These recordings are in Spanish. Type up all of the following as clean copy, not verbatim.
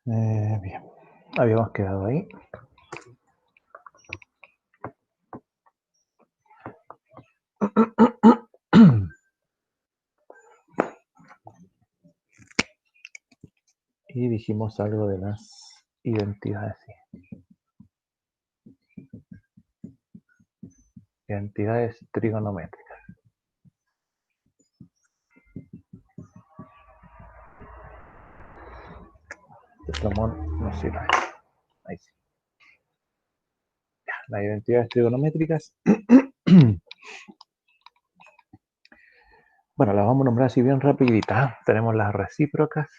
Bien, habíamos quedado ahí. Y dijimos algo de las identidades. Identidades trigonométricas. Este plumón no sirve. Ahí sí. Ya, las identidades trigonométricas. Bueno, las vamos a nombrar así bien rapidita. Tenemos las recíprocas,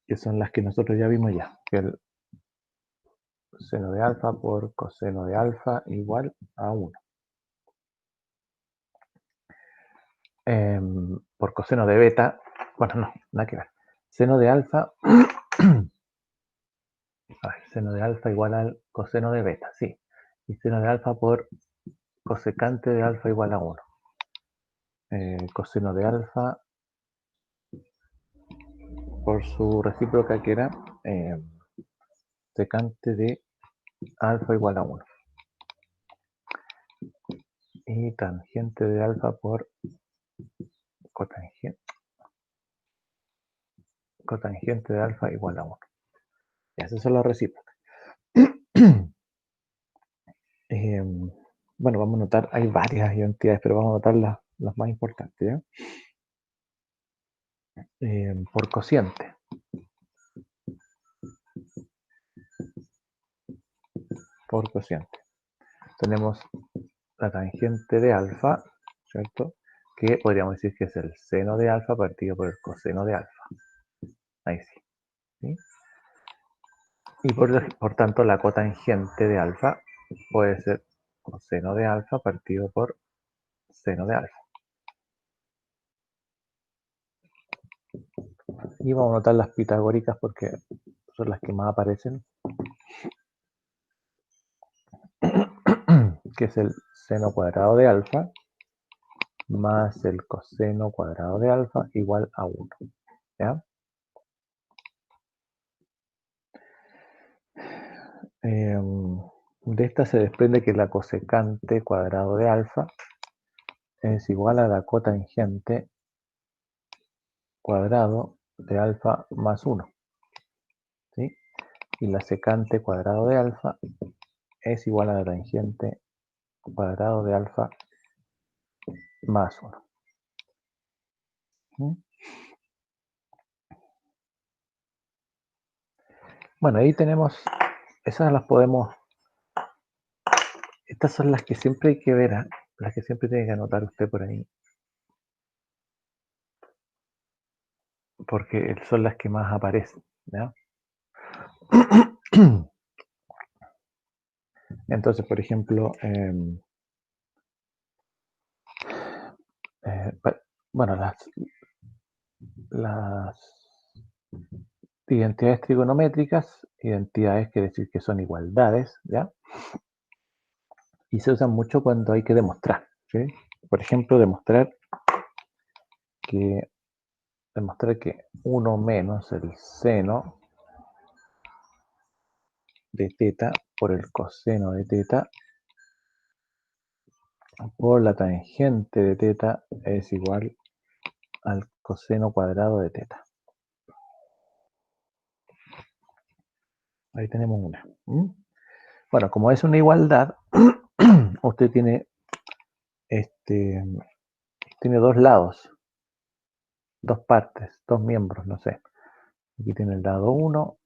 que son las que nosotros ya vimos ya. Que el seno de alfa por coseno de alfa igual a 1. Por coseno de beta, bueno, no, nada que ver. Seno de alfa, seno de alfa igual al coseno de beta, sí. Y seno de alfa por cosecante de alfa igual a 1. Coseno de alfa por su recíproca que era secante de alfa igual a 1. Y tangente de alfa por cotangente de alfa igual a 1. Y esas son las recíprocas. Bueno, vamos a notar, hay varias identidades, pero vamos a notar las más importantes. ¿Ya? Por cociente. Por cociente. Tenemos la tangente de alfa, ¿cierto? Que podríamos decir que es el seno de alfa partido por el coseno de alfa. Ahí sí. ¿Sí? Y por tanto la cotangente de alfa puede ser coseno de alfa partido por seno de alfa. Y vamos a notar las pitagóricas porque son las que más aparecen. Que es el seno cuadrado de alfa más el coseno cuadrado de alfa igual a 1. ¿Ya? De esta se desprende que la cosecante cuadrado de alfa es igual a la cotangente cuadrado de alfa más 1. ¿Sí? Y la secante cuadrado de alfa es igual a la tangente cuadrado de alfa más 1. ¿Sí? Bueno, ahí tenemos, esas las podemos, estas son las que siempre hay que ver, ¿eh? Las que siempre tiene que anotar usted por ahí. Porque son las que más aparecen. ¿Ya? Entonces, por ejemplo, bueno, las identidades trigonométricas, identidades quiere decir que son igualdades, ¿ya? Y se usan mucho cuando hay que demostrar, ¿sí? Por ejemplo, demostrar que 1 menos el seno de teta por el coseno de teta por la tangente de teta es igual al coseno cuadrado de teta. Ahí tenemos una. Bueno, como es una igualdad, usted tiene dos lados, dos partes, dos miembros, no sé. Aquí tiene el lado 1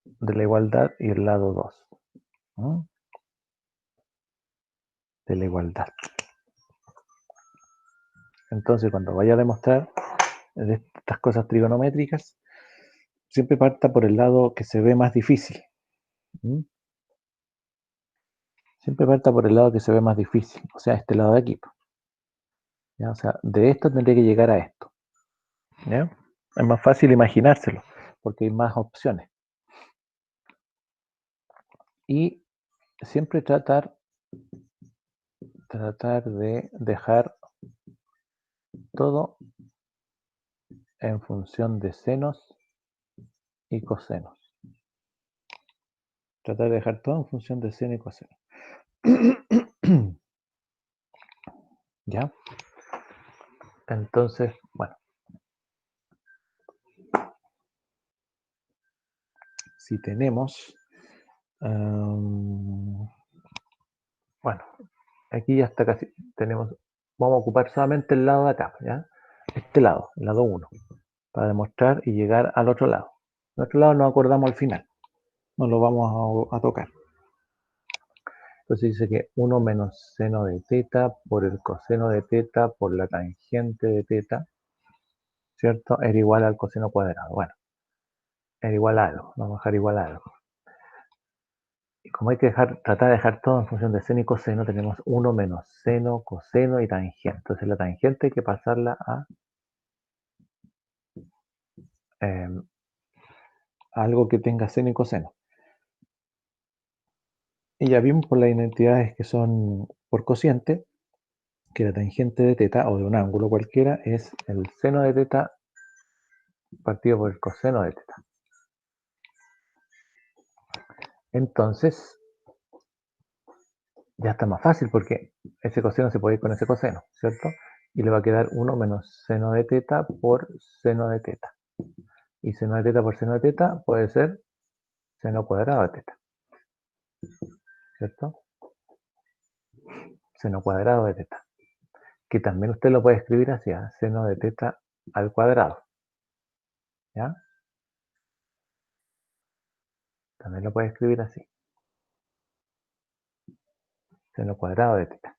de la igualdad y el lado 2 de la igualdad. Entonces, cuando vaya a demostrar estas cosas trigonométricas, siempre parta por el lado que se ve más difícil. Siempre parta por el lado que se ve más difícil, o sea, este lado de aquí. ¿Ya? O sea, de esto tendría que llegar a esto. ¿Ya? Es más fácil imaginárselo, porque hay más opciones. Y siempre tratar de dejar todo en función de senos y cosenos. Tratar de dejar todo en función de seno y coseno. ¿Ya? Entonces, bueno. Si tenemos... bueno, aquí ya está casi... Tenemos... Vamos a ocupar solamente el lado de acá, ¿ya? Este lado, el lado 1, para demostrar y llegar al otro lado. El otro lado nos acordamos al final. No lo vamos a tocar. Entonces dice que 1 menos seno de teta por el coseno de teta por la tangente de teta, ¿cierto? Era igual al coseno cuadrado. Bueno, era igual a algo. Vamos a dejar igual a algo. Y como hay que tratar de dejar todo en función de seno y coseno, tenemos 1 menos seno, coseno y tangente. Entonces la tangente hay que pasarla a algo que tenga seno y coseno. Y ya vimos por las identidades que son por cociente, que la tangente de teta o de un ángulo cualquiera es el seno de teta partido por el coseno de teta. Entonces, ya está más fácil porque ese coseno se puede ir con ese coseno, ¿cierto? Y le va a quedar 1 menos seno de teta por seno de teta. Y seno de teta por seno de teta puede ser seno cuadrado de teta, ¿cierto? Seno cuadrado de teta. Que también usted lo puede escribir así, seno de teta al cuadrado. ¿Ya? También lo puede escribir así. Seno cuadrado de teta.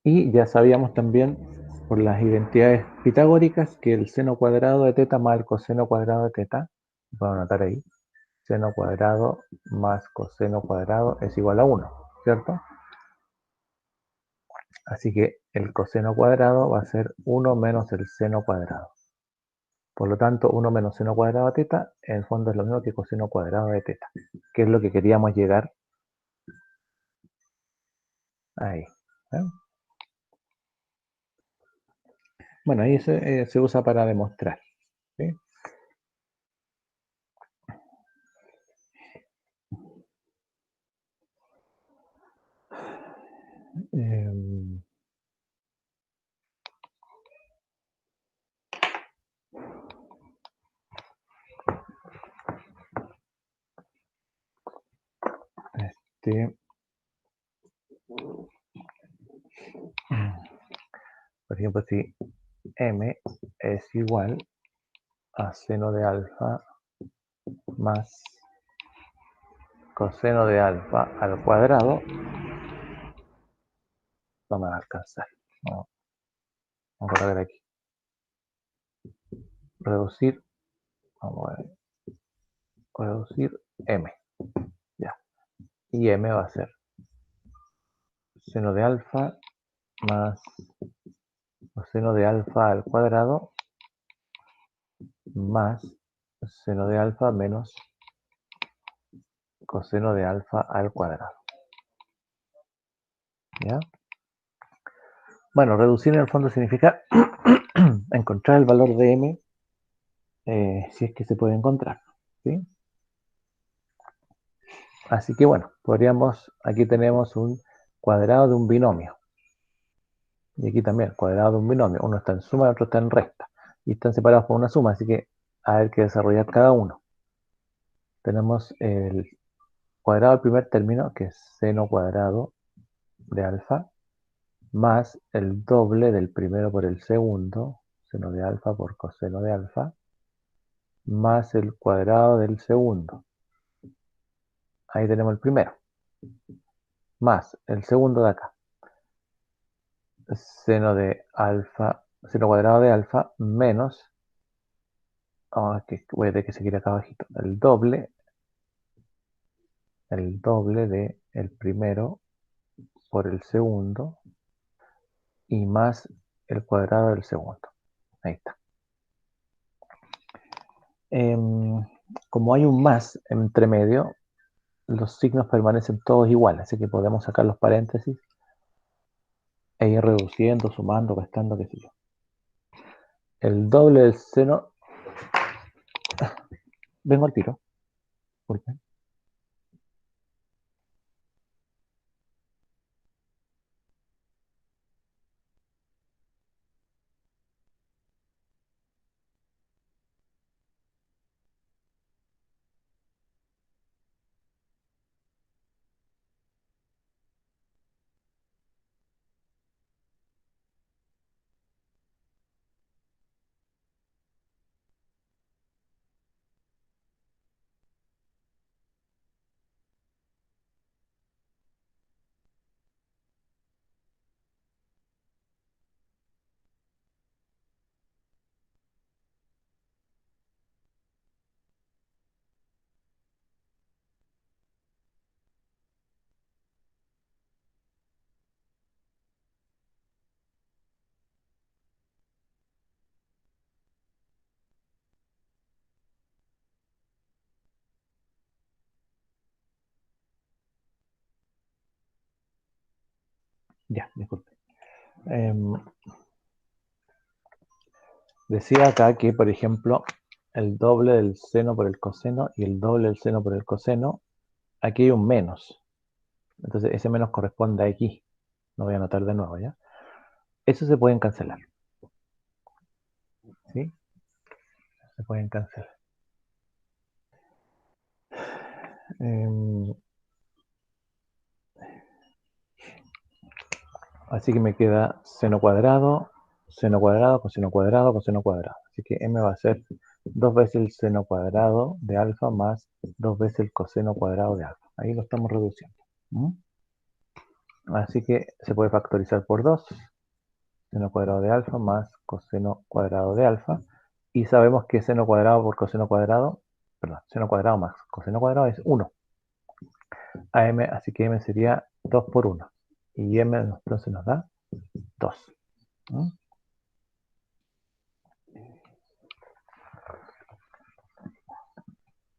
Y ya sabíamos también por las identidades pitagóricas que el seno cuadrado de teta más el coseno cuadrado de teta, voy a anotar ahí, seno cuadrado más coseno cuadrado es igual a 1, ¿cierto? Así que el coseno cuadrado va a ser 1 menos el seno cuadrado. Por lo tanto, 1 menos seno cuadrado de teta, en el fondo es lo mismo que coseno cuadrado de teta, que es lo que queríamos llegar ahí. ¿Eh? Bueno, ahí se usa para demostrar. ¿Sí? Por ejemplo, si m es igual a seno de alfa más coseno de alfa al cuadrado, no me va a alcanzar. No, vamos a ver aquí. Reducir, vamos a ver, reducir m. Ya. Y m va a ser seno de alfa más coseno de alfa al cuadrado más seno de alfa menos coseno de alfa al cuadrado. ¿Ya? Bueno, reducir en el fondo significa encontrar el valor de m si es que se puede encontrar. ¿Sí? Así que bueno, podríamos, aquí tenemos un cuadrado de un binomio. Y aquí también, cuadrado de un binomio. Uno está en suma y otro está en resta. Y están separados por una suma, así que hay que desarrollar cada uno. Tenemos el cuadrado del primer término, que es seno cuadrado de alfa, más el doble del primero por el segundo, seno de alfa por coseno de alfa, más el cuadrado del segundo. Ahí tenemos el primero. Más el segundo de acá. Seno de alfa, seno cuadrado de alfa menos, voy a tener que seguir acá abajito, el doble de el primero por el segundo y más el cuadrado del segundo. Ahí está. Como hay un más entre medio, los signos permanecen todos iguales, así que podemos sacar los paréntesis e ir reduciendo, sumando, restando, qué sé yo. El doble del seno... Vengo al tiro. ¿Por qué? Ya, disculpe. Decía acá que, por ejemplo, el doble del seno por el coseno y el doble del seno por el coseno, aquí hay un menos. Entonces ese menos corresponde a aquí. Lo voy a anotar de nuevo, ¿ya? Eso se pueden cancelar. ¿Sí? Se pueden cancelar. Así que me queda seno cuadrado, coseno cuadrado, coseno cuadrado. Así que m va a ser 2 veces el seno cuadrado de alfa más 2 veces el coseno cuadrado de alfa. Ahí lo estamos reduciendo. ¿Mm? Así que se puede factorizar por 2, seno cuadrado de alfa más coseno cuadrado de alfa. Y sabemos que seno cuadrado por coseno cuadrado, perdón, seno cuadrado más coseno cuadrado es 1. Así que m sería 2 por 1. Y m entonces nos da 2. ¿Mm?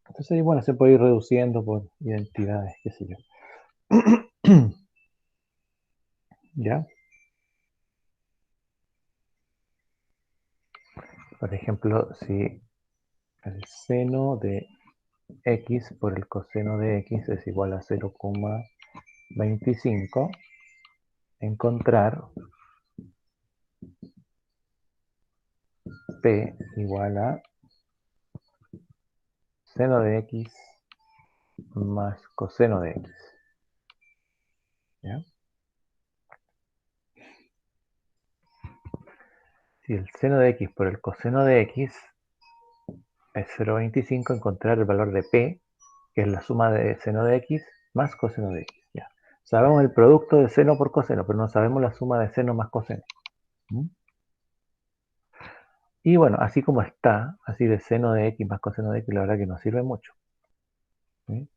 Entonces, bueno, se puede ir reduciendo por identidades, qué sé yo. ¿Ya? Por ejemplo, si el seno de x por el coseno de x es igual a 0,25, encontrar p igual a seno de x más coseno de x. ¿Ya? Si el seno de x por el coseno de x es 0,25, encontrar el valor de p, que es la suma de seno de x más coseno de x. ¿Ya? Sabemos el producto de seno por coseno, pero no sabemos la suma de seno más coseno. ¿Mm? Y bueno, así como está, así de seno de x más coseno de x, la verdad que no sirve mucho. ¿Sí?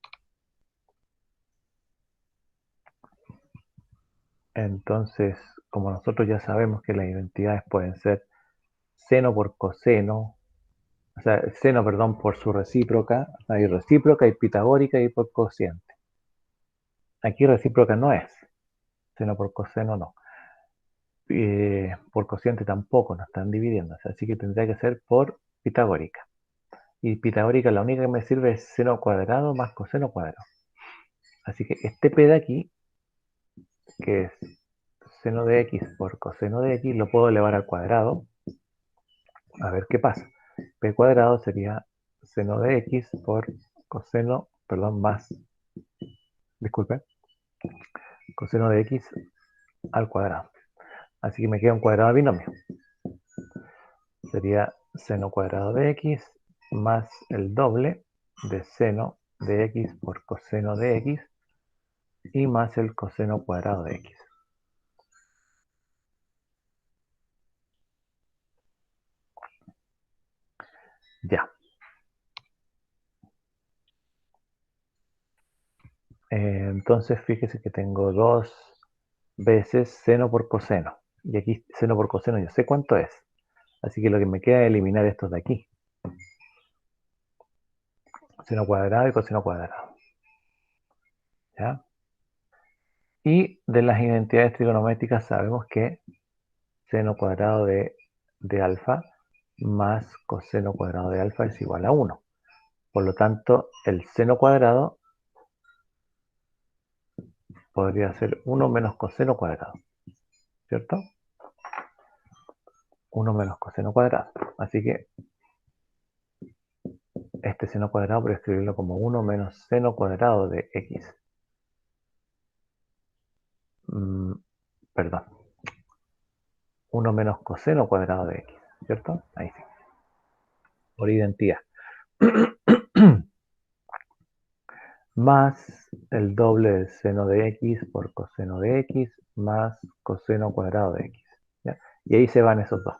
Entonces, como nosotros ya sabemos que las identidades pueden ser seno por coseno, o sea, seno, perdón, por su recíproca, hay recíproca y pitagórica y por cociente. Aquí recíproca no es, seno por coseno no. Por cociente tampoco, no están dividiéndose, así que tendría que ser por pitagórica. Y pitagórica la única que me sirve es seno cuadrado más coseno cuadrado. Así que este p de aquí, que es seno de x por coseno de x, lo puedo elevar al cuadrado. A ver qué pasa. P cuadrado sería seno de x por coseno, perdón, más, disculpen, coseno de x al cuadrado. Así que me queda un cuadrado binomio. Sería seno cuadrado de x más el doble de seno de x por coseno de x y más el coseno cuadrado de x. Ya. Entonces fíjese que tengo 2 veces seno por coseno. Y aquí seno por coseno yo sé cuánto es. Así que lo que me queda es eliminar estos de aquí. Seno cuadrado y coseno cuadrado. ¿Ya? Y de las identidades trigonométricas sabemos que seno cuadrado de alfa más coseno cuadrado de alfa es igual a 1. Por lo tanto, el seno cuadrado podría ser 1 menos coseno cuadrado, ¿cierto? 1 menos coseno cuadrado. Así que este seno cuadrado voy a escribirlo como 1 menos seno cuadrado de x. Perdón. 1 menos coseno cuadrado de x, ¿cierto? Ahí sí. Por identidad. Más el doble del seno de x por coseno de x más coseno cuadrado de x. ¿Ya? Y ahí se van esos dos.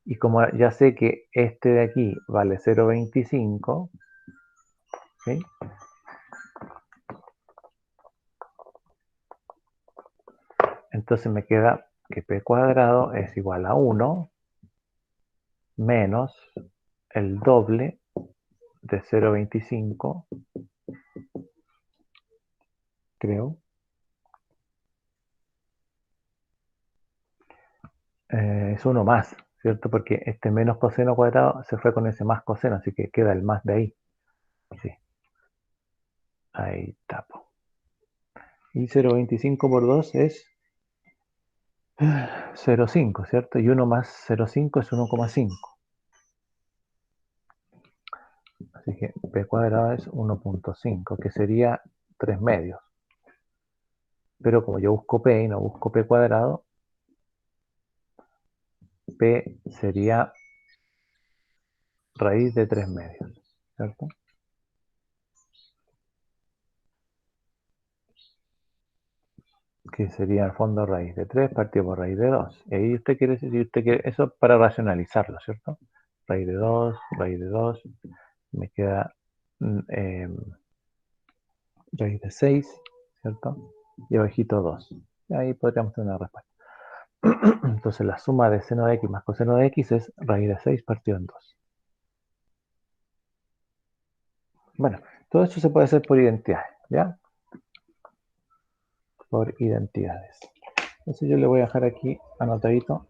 Y como ya sé que este de aquí vale 0,25, ¿sí? Entonces me queda que p cuadrado es igual a 1 menos el doble de 0,25, creo. Es 1 más, ¿cierto? Porque este menos coseno cuadrado se fue con ese más coseno, así que queda el más de ahí. Sí. Ahí tapo. Y 0,25 por 2 es 0,5, ¿cierto? Y 1 más 0,5 es 1,5. Así que p cuadrado es 1,5, que sería 3 medios. Pero como yo busco p y no busco p cuadrado, p sería raíz de 3 medios, ¿cierto? Que sería en el fondo raíz de 3 partido por raíz de 2. Y ahí usted quiere decir, eso para racionalizarlo, ¿cierto? Raíz de 2, me queda raíz de 6, ¿cierto? Y abajito 2. Y ahí podríamos tener una respuesta. Entonces la suma de seno de x más coseno de x es raíz de 6 partido en 2. Bueno, todo esto se puede hacer por identidades, ¿ya? Por identidades. Entonces yo le voy a dejar aquí anotadito.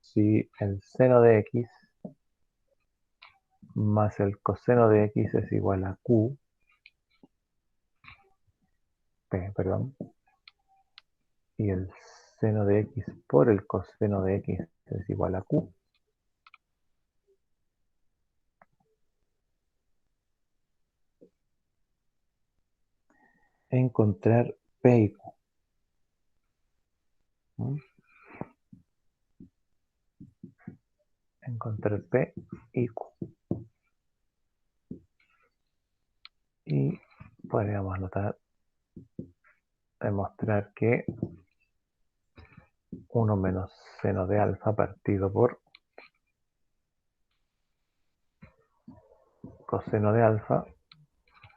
Si el seno de x más el coseno de x es igual a q, perdón, y el seno de x por el coseno de x es igual a q, encontrar p y q. Encontrar p y q. Y podríamos demostrar que 1 menos seno de alfa partido por coseno de alfa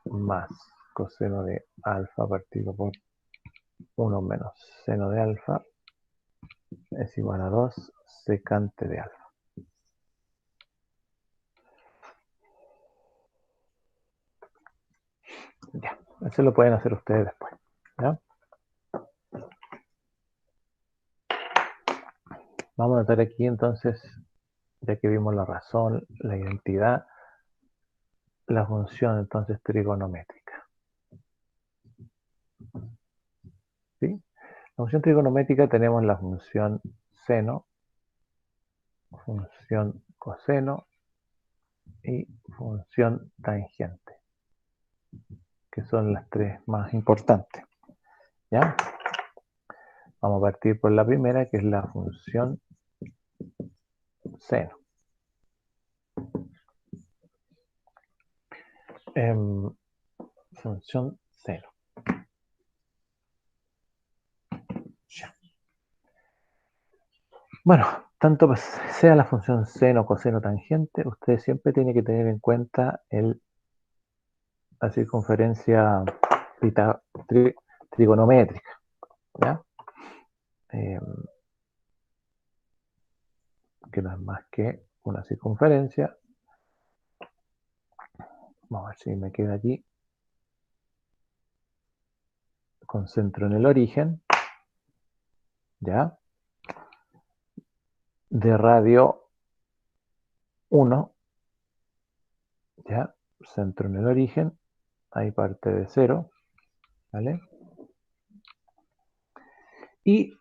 más coseno de alfa partido por 1 menos seno de alfa es igual a 2 secante de alfa. Ya, eso lo pueden hacer ustedes después. ¿Ya? Vamos a notar aquí entonces, ya que vimos la razón, la identidad, la función entonces trigonométrica. ¿Sí? La función trigonométrica tenemos la función seno, función coseno y función tangente, que son las tres más importantes. ¿Ya? Vamos a partir por la primera, que es la función seno. Función seno. Ya. Bueno, tanto pues sea la función seno, coseno, tangente, usted siempre tiene que tener en cuenta la circunferencia trigonométrica, ¿ya? Que no es más que una circunferencia Vamos a ver si me queda aquí. Concentro en el origen. ¿Ya? De radio 1. ¿Ya? Centro en el origen. Ahí parte de 0. ¿Vale? Y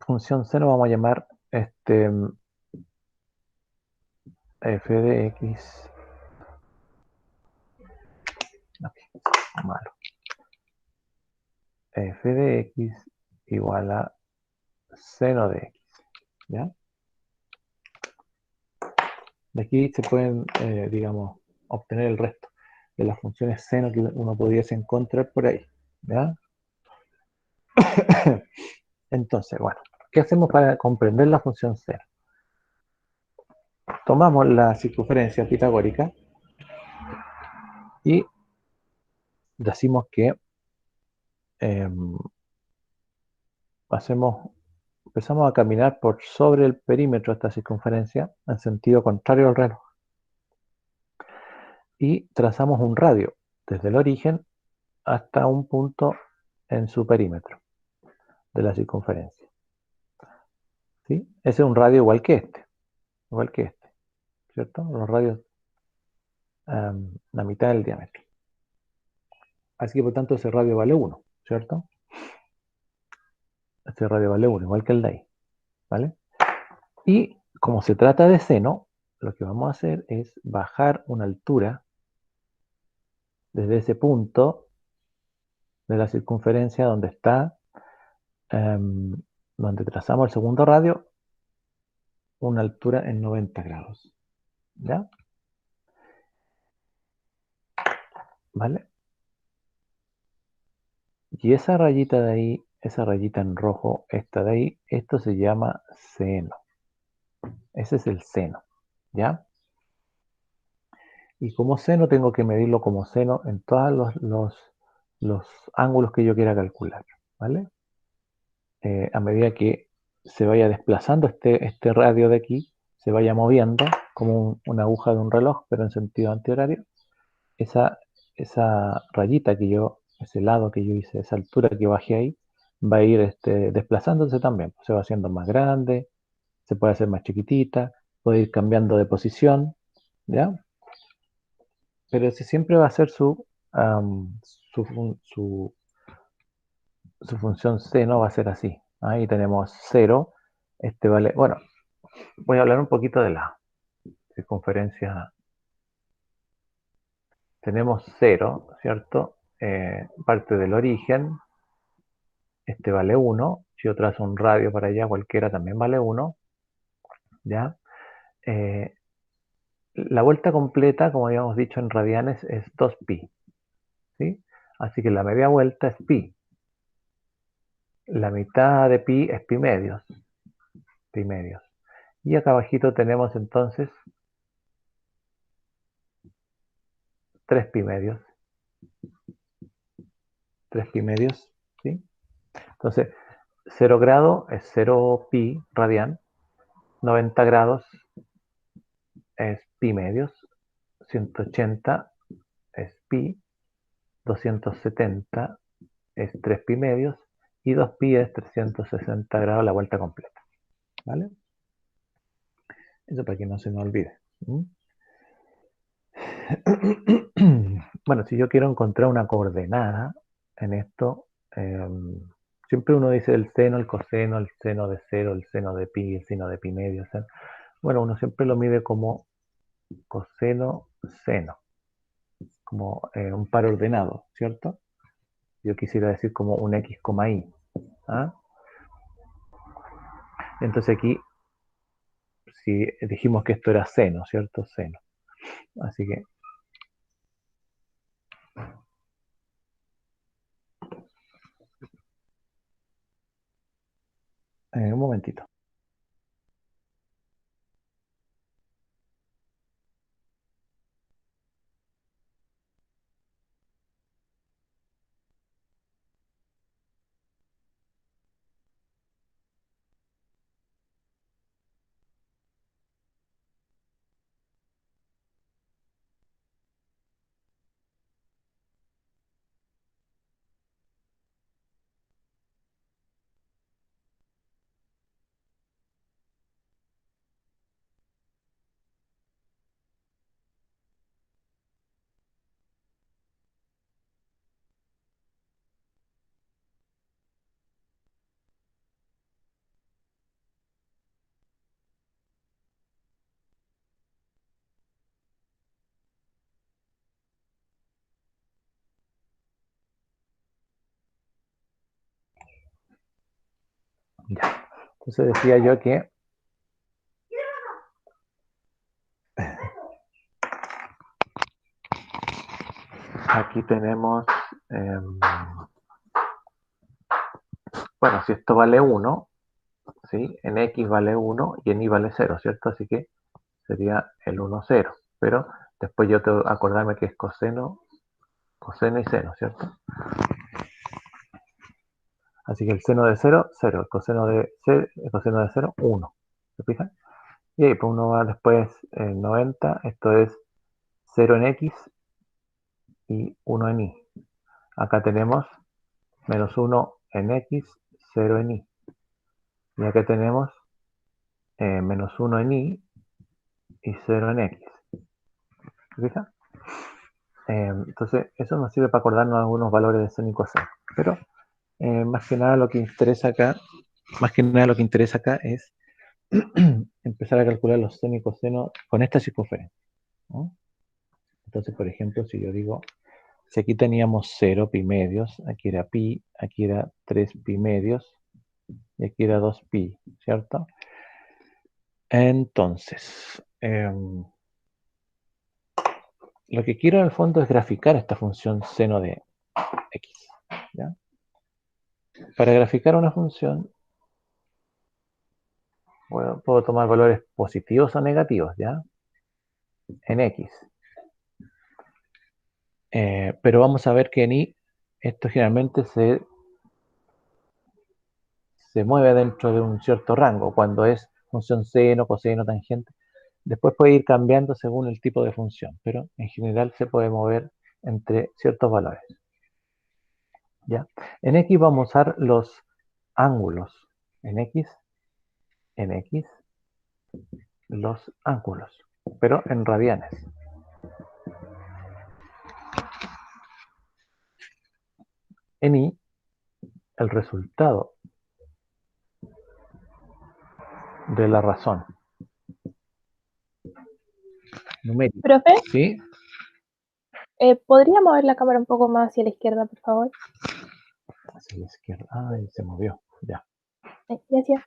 función seno vamos a llamar f de x. Okay, malo. F de x igual a seno de x. ¿Ya? De aquí se pueden, digamos, obtener el resto de las funciones seno que uno pudiese encontrar por ahí. ¿Ya? Entonces, bueno, ¿qué hacemos para comprender la función seno? Tomamos la circunferencia pitagórica y decimos que empezamos a caminar por sobre el perímetro de esta circunferencia en sentido contrario al reloj y trazamos un radio desde el origen hasta un punto en su perímetro de la circunferencia. ¿Sí? Ese es un radio igual que este, ¿cierto? Los radios la mitad del diámetro. Así que por tanto ese radio vale 1, ¿cierto? Este radio vale 1, igual que el de ahí, ¿vale? Y como se trata de seno, lo que vamos a hacer es bajar una altura desde ese punto de la circunferencia donde está, donde trazamos el segundo radio, una altura en 90 grados. ¿Ya? ¿Vale? Y esa rayita de ahí, esa rayita en rojo, esta de ahí, esto se llama seno. Ese es el seno. ¿Ya? Y como seno tengo que medirlo como seno en todos los ángulos que yo quiera calcular. ¿Vale? A medida que se vaya desplazando este radio de aquí, se vaya moviendo como una aguja de un reloj, pero en sentido antihorario, esa rayita que yo, ese lado que yo hice, esa altura que bajé ahí, va a ir desplazándose también. Se va haciendo más grande, se puede hacer más chiquitita, puede ir cambiando de posición, ¿ya? Pero ese siempre va a ser su función seno, va a ser así. Ahí tenemos 0. Vale, bueno, voy a hablar un poquito de la circunferencia. Tenemos 0, ¿cierto? Parte del origen. Este vale 1. Si yo trazo un radio para allá, cualquiera también vale 1. ¿Ya? La vuelta completa, como habíamos dicho en radianes, es 2pi. ¿Sí? Así que la media vuelta es pi. La mitad de pi es pi medios. Pi medios. Y acá abajito tenemos entonces 3 pi medios. 3 pi medios. ¿Sí? Entonces, 0 grado es 0 pi radian. 90 grados es pi medios. 180 es pi. 270 es 3 pi medios. Y 2 pi es 360 grados la vuelta completa. ¿Vale? Eso para que no se me olvide. Bueno, si yo quiero encontrar una coordenada en esto, siempre uno dice el seno, el coseno, el seno de 0, el seno de pi, el seno de pi medio. Bueno, uno siempre lo mide como coseno, seno, como un par ordenado, ¿cierto? Yo quisiera decir como un x, y. ¿Ah? Entonces aquí, si dijimos que esto era seno, ¿cierto? Seno. Así que un momentito. Ya. Entonces decía yo que aquí tenemos, bueno, si esto vale 1, ¿sí? En X vale 1 y en Y vale 0, ¿cierto? Así que sería el 1, 0. Pero después yo tengo que acordarme que es coseno y seno, ¿cierto? Así que el seno de 0, 0. El coseno de 0, 1. ¿Se fijan? Y ahí pues uno va después 90. Esto es 0 en X y 1 en Y. Acá tenemos menos 1 en X, 0 en Y. Y acá tenemos menos 1 en Y y 0 en X. ¿Se fijan? Entonces, eso nos sirve para acordarnos algunos valores de seno y coseno. Pero más que nada lo que interesa acá es empezar a calcular los seno y coseno con esta circunferencia, ¿no? Entonces, por ejemplo, si yo digo, si aquí teníamos 0 pi medios, aquí era pi, aquí era 3 pi medios y aquí era 2 pi, ¿cierto? Entonces, lo que quiero en el fondo es graficar esta función seno de x, ¿ya? Para graficar una función, bueno, puedo tomar valores positivos o negativos, ¿ya? En x. Pero vamos a ver que en y esto generalmente se mueve dentro de un cierto rango, cuando es función seno, coseno, tangente. Después puede ir cambiando según el tipo de función, pero en general se puede mover entre ciertos valores, ¿ya? En x vamos a usar los ángulos. En x, los ángulos, pero en radianes. En y, el resultado de la razón numérica. Profe, ¿Sí? ¿podría mover la cámara un poco más hacia la izquierda, por favor? Hacia la izquierda. Ay, se movió. Ya. Gracias.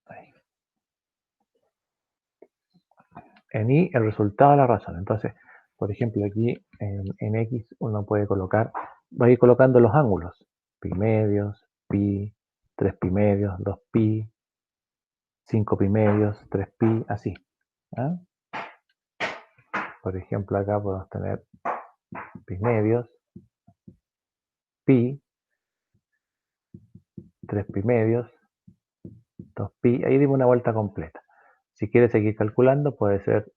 Ahí. En y, el resultado de la razón. Entonces, por ejemplo, aquí en x uno puede colocar, va a ir colocando los ángulos. Pi medios, pi, 3 pi medios, 2 pi, 5 pi medios, 3 pi, así. ¿Ah? Por ejemplo, acá podemos tener pi medios, pi, 3 pi medios, 2 pi, ahí dimos una vuelta completa. Si quieres seguir calculando, puede ser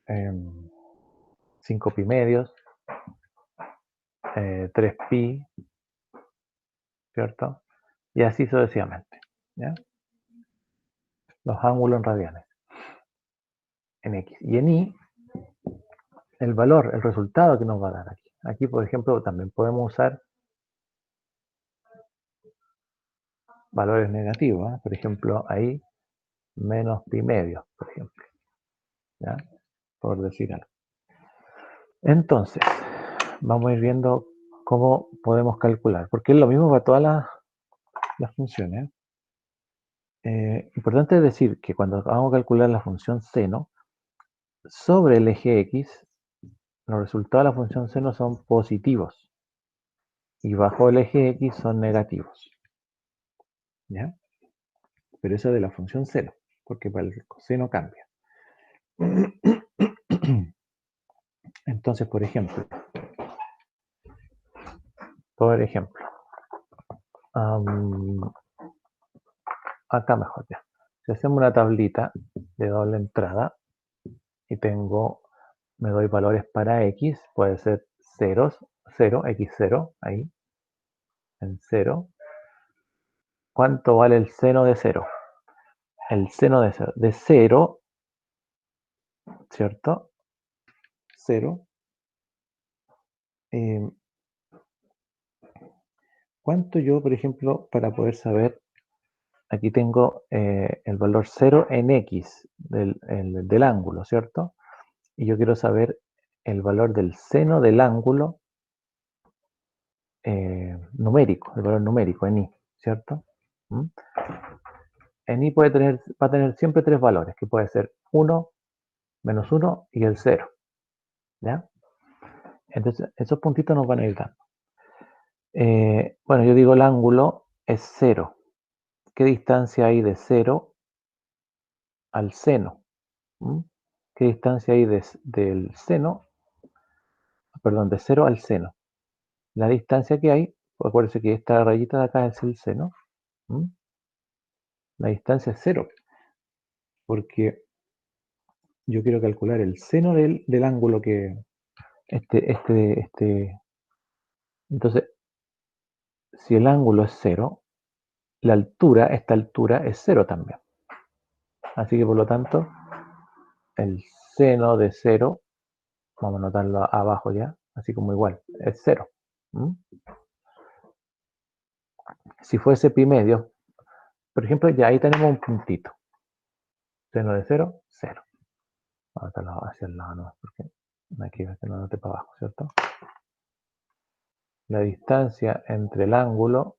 5 pi medios, 3 pi, ¿cierto? Y así sucesivamente, ¿ya? Los ángulos en radianes, en x. Y en y, el valor, el resultado que nos va a dar aquí. Aquí, por ejemplo, también podemos usar valores negativos, ¿eh? Por ejemplo, ahí, menos pi medios, por ejemplo, ¿ya? Por decir algo. Entonces, vamos a ir viendo cómo podemos calcular, porque es lo mismo para todas las funciones. Importante decir que cuando vamos a calcular la función seno, sobre el eje x, los resultados de la función seno son positivos y bajo el eje x son negativos, ¿ya? Pero eso es de la función seno, porque para el coseno cambia. Entonces, por ejemplo, acá mejor ya. Si hacemos una tablita de doble entrada y me doy valores para x, puede ser 0, x0, ahí, en 0. ¿Cuánto vale el seno de 0? El seno de 0, ¿cierto? 0. ¿Cuánto yo, por ejemplo, para poder saber, aquí tengo el valor 0 en x del ángulo, ¿cierto? Y yo quiero saber el valor del seno del ángulo numérico, el valor numérico en i, ¿cierto? ¿Mm? En i va a tener siempre tres valores, que puede ser 1, menos 1 y el 0. ¿Ya? Entonces, esos puntitos nos van a ir dando. Bueno, yo digo el ángulo es 0. ¿Qué distancia hay de 0 al seno? ¿Mm? ¿Qué distancia hay del seno? Perdón, de 0 al seno. La distancia que hay, acuérdense que esta rayita de acá es el seno. ¿Mm? La distancia es 0, porque yo quiero calcular el seno del ángulo que... Entonces, si el ángulo es 0, la altura, esta altura es 0 también. Así que por lo tanto, el seno de 0, vamos a anotarlo abajo ya, así como igual, es 0. ¿Mm? Si fuese pi medios, por ejemplo, ya ahí tenemos un puntito. Seno de 0, 0. Vamos a anotarlo hacia el lado, ¿no? Porque aquí que no anote para abajo, ¿cierto? La distancia entre el ángulo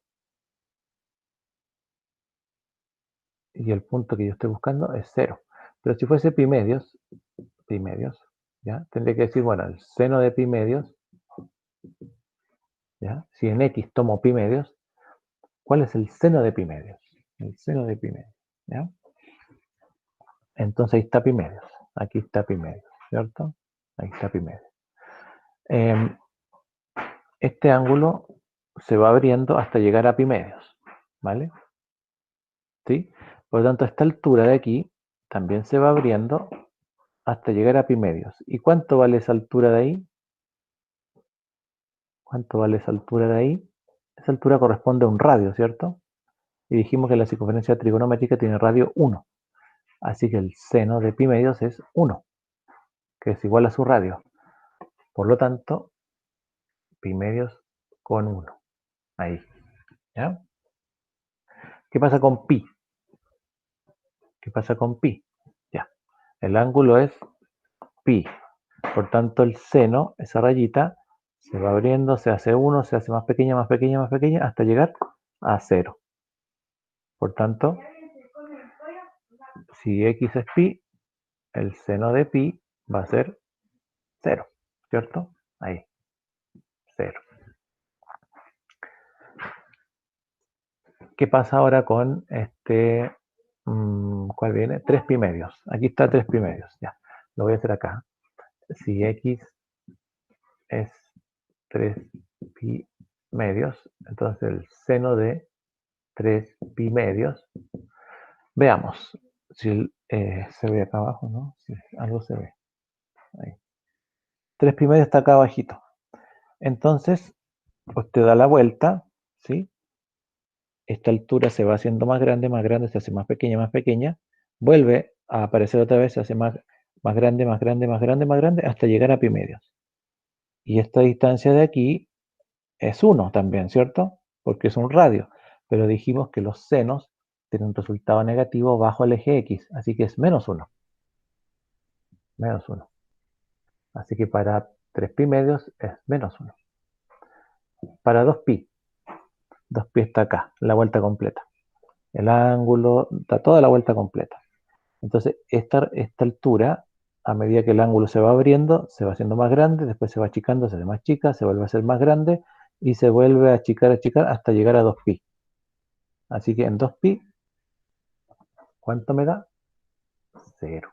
y el punto que yo estoy buscando es 0. Pero si fuese pi medios, ¿ya? Tendría que decir, bueno, el seno de pi medios, ¿ya? Si en x tomo pi medios, ¿cuál es el seno de pi medios? El seno de pi medios, ¿ya? Entonces ahí está pi medios, aquí está pi medios, ¿cierto? Ahí está pi medios. Este ángulo se va abriendo hasta llegar a pi medios, ¿vale? ¿Sí? Por lo tanto, esta altura de aquí también se va abriendo hasta llegar a pi medios. ¿Y cuánto vale esa altura de ahí? ¿Cuánto vale esa altura de ahí? Esa altura corresponde a un radio, ¿cierto? Y dijimos que la circunferencia trigonométrica tiene radio 1. Así que el seno de pi medios es 1, que es igual a su radio. Por lo tanto, pi medios con 1. Ahí. ¿Ya? ¿Qué pasa con pi? ¿Qué pasa con pi? Ya. El ángulo es pi. Por tanto, el seno, esa rayita, se va abriendo, se hace 1, se hace más pequeña, más pequeña, más pequeña, hasta llegar a 0. Por tanto, si x es pi, el seno de pi va a ser 0, ¿cierto? Ahí, 0. ¿Qué pasa ahora con este? ¿Cuál viene? 3 pi medios. Aquí está 3 pi medios. Ya, lo voy a hacer acá. Si x es 3 pi medios, entonces el seno de 3 pi medios. Veamos si se ve acá abajo, ¿no? Si algo se ve. Ahí. 3 pi medios está acá abajito. Entonces, usted da la vuelta, ¿sí? Esta altura se va haciendo más grande, se hace más pequeña, vuelve a aparecer otra vez, se hace más grande, más grande, más grande, más grande, hasta llegar a pi medios. Y esta distancia de aquí es 1 también, ¿cierto? Porque es un radio. Pero dijimos que los senos tienen un resultado negativo bajo el eje X, así que es menos 1. Menos 1. Así que para 3 pi medios es menos 1. Para 2 pi, 2 pi está acá, la vuelta completa. El ángulo da toda la vuelta completa. Entonces, esta altura, a medida que el ángulo se va abriendo, se va haciendo más grande, después se va achicando, se hace más chica, se vuelve a hacer más grande y se vuelve a achicar hasta llegar a 2pi. Así que en 2pi, ¿cuánto me da? 0.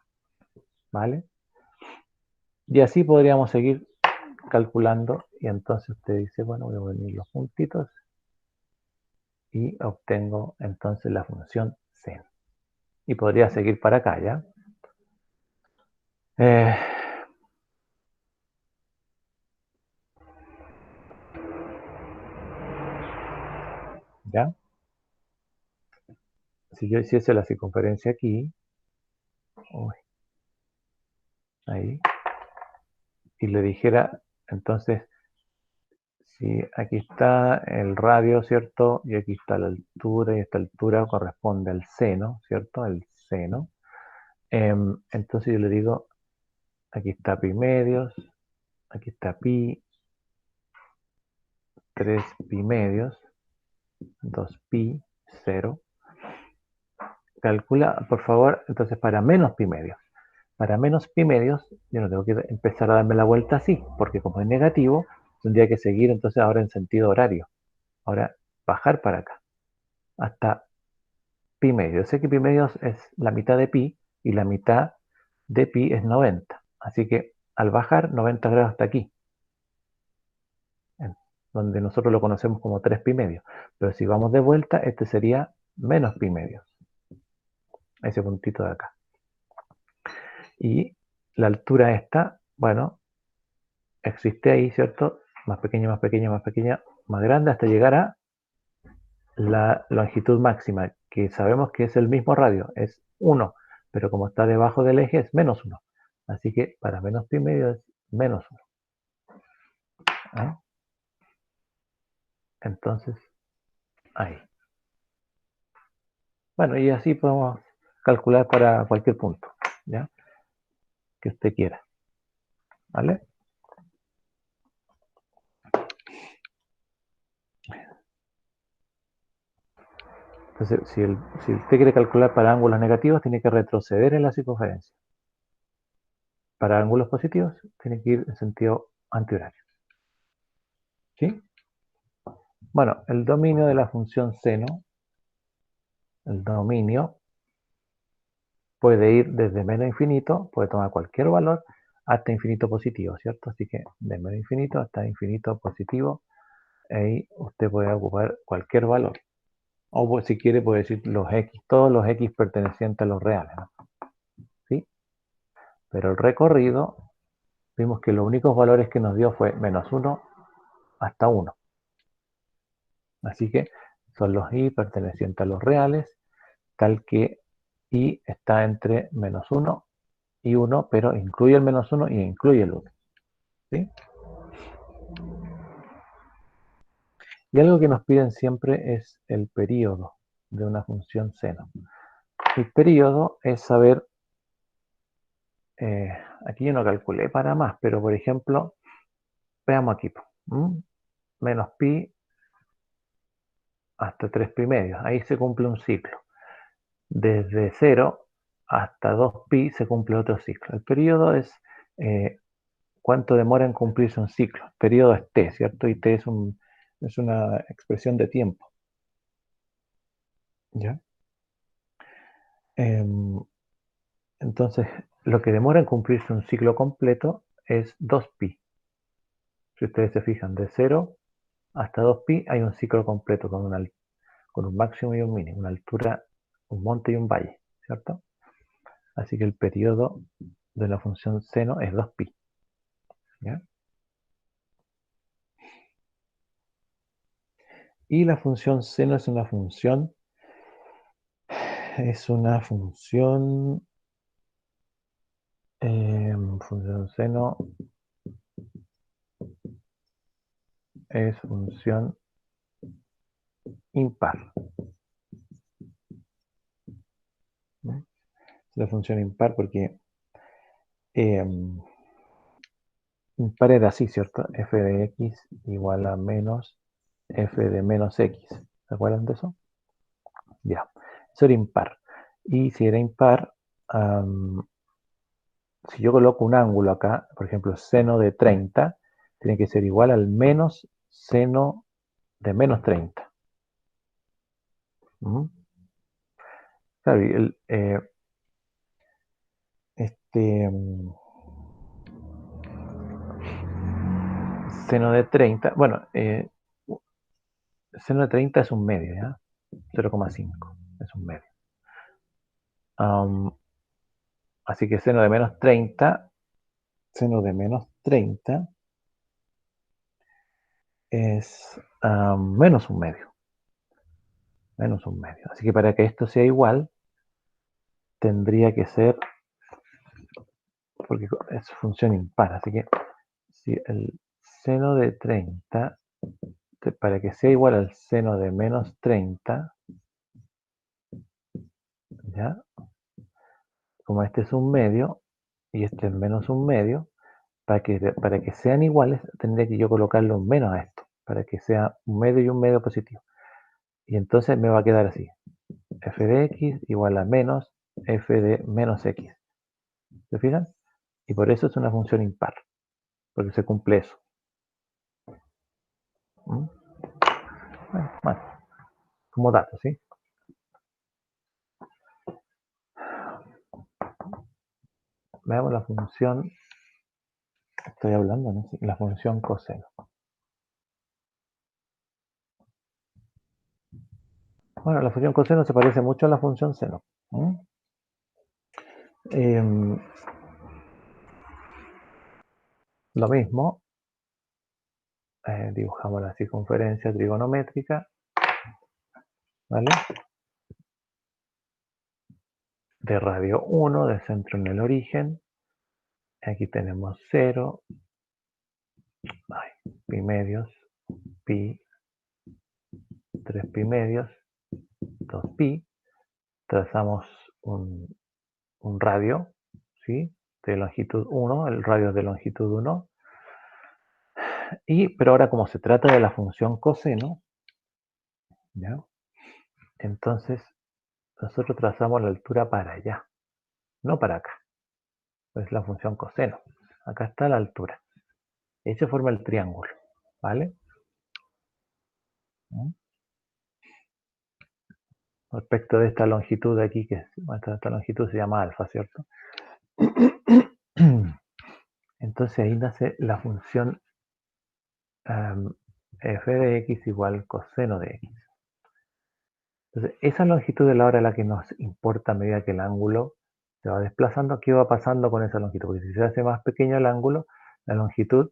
¿Vale? Y así podríamos seguir calculando y entonces usted dice, bueno, voy a unir los puntitos y obtengo entonces la función seno. Y podría seguir para acá, ¿ya? Eh, ¿Ya? Si yo hiciese la circunferencia aquí, uy, ahí, y le dijera, entonces, si aquí está el radio, ¿cierto? Y aquí está la altura, y esta altura corresponde al seno, ¿cierto? El seno. Entonces yo le digo, aquí está pi medios, aquí está pi, 3 pi medios, 2 pi, 0. Calcula, por favor, entonces para menos pi medios. Para menos pi medios, yo no tengo que empezar a darme la vuelta así, porque como es negativo, tendría que seguir entonces ahora en sentido horario. Ahora, bajar para acá, hasta pi medio. Sé que pi medios es la mitad de pi, y la mitad de pi es 90. Así que al bajar 90 grados hasta aquí, donde nosotros lo conocemos como 3 pi medios. Pero si vamos de vuelta, este sería menos pi medios. Ese puntito de acá. Y la altura esta, bueno, existe ahí, ¿cierto? Más pequeña, más pequeña, más pequeña, más grande, hasta llegar a la longitud máxima, que sabemos que es el mismo radio, es 1, pero como está debajo del eje es menos 1. Así que para menos pi medio es menos 1. ¿Ah? Entonces, ahí. Bueno, y así podemos calcular para cualquier punto, ¿ya? Que usted quiera. ¿Vale? Entonces, si usted quiere calcular para ángulos negativos, tiene que retroceder en la circunferencia. Para ángulos positivos, tiene que ir en sentido antihorario. ¿Sí? Bueno, el dominio de la función seno, el dominio puede ir desde menos infinito, puede tomar cualquier valor, hasta infinito positivo, ¿cierto? Así que de menos infinito hasta infinito positivo, ahí usted puede ocupar cualquier valor. O pues, si quiere puede decir los x, todos los x pertenecientes a los reales, ¿no? ¿Sí? Pero el recorrido, vimos que los únicos valores que nos dio fue menos 1 hasta 1. Así que son los y pertenecientes a los reales, tal que y está entre menos 1 y 1, pero incluye el menos 1 y incluye el 1. ¿Sí? Y algo que nos piden siempre es el período de una función seno. El período es saber, aquí yo no calculé para más, pero por ejemplo, veamos aquí, menos pi hasta 3 pi medios, ahí se cumple un ciclo. Desde 0 hasta 2 pi se cumple otro ciclo. El periodo es cuánto demora en cumplirse un ciclo. El periodo es t, ¿cierto? Y t es una expresión de tiempo. ¿Ya? Entonces, lo que demora en cumplirse un ciclo completo es 2pi. Si ustedes se fijan, de 0 hasta 2pi hay un ciclo completo con un máximo y un mínimo, una altura, un monte y un valle, ¿cierto? Así que el periodo de la función seno es 2pi. ¿Ya? Y la función seno es una función función seno es función impar. ¿No? Es la función impar porque impar era así, ¿cierto? F de x igual a menos f de menos x. ¿Se acuerdan de eso? Ya. Eso era impar. Y si era impar, si yo coloco un ángulo acá, por ejemplo, seno de 30, tiene que ser igual al menos seno de menos 30. Claro, y seno de 30, bueno, seno de 30 es un medio, ¿ya? 0,5 es un medio. Así que seno de menos 30 es menos un medio. Menos un medio. Así que para que esto sea igual, tendría que ser, porque es función impar, así que si el seno de 30, para que sea igual al seno de menos 30, ¿ya? Como este es un medio y este es menos un medio, para que sean iguales, tendría que yo colocarle un menos a esto. para que sea un medio y un medio positivo. Y entonces me va a quedar así. F de x igual a menos f de menos x. ¿Se fijan? Y por eso es una función impar, porque se cumple eso. Bueno, como dato, ¿sí? Veamos la función, estoy hablando, ¿no? Sí, la función coseno. Bueno, la función coseno se parece mucho a la función seno. Lo mismo, dibujamos la circunferencia trigonométrica, ¿vale? De radio 1, de centro en el origen. Aquí tenemos 0, pi medios, pi, 3 pi medios, 2 pi. Trazamos un radio, ¿sí? De longitud 1, el radio es de longitud 1. Pero ahora como se trata de la función coseno, ¿ya? Entonces nosotros trazamos la altura para allá, no para acá. Es la función coseno. Acá está la altura. Y se forma el triángulo, ¿vale? Respecto de esta longitud de aquí, que esta longitud se llama alfa, ¿cierto? Entonces ahí nace la función f de x igual coseno de x. Entonces, esa longitud es la hora a la que nos importa a medida que el ángulo se va desplazando. ¿Qué va pasando con esa longitud? Porque si se hace más pequeño el ángulo, la longitud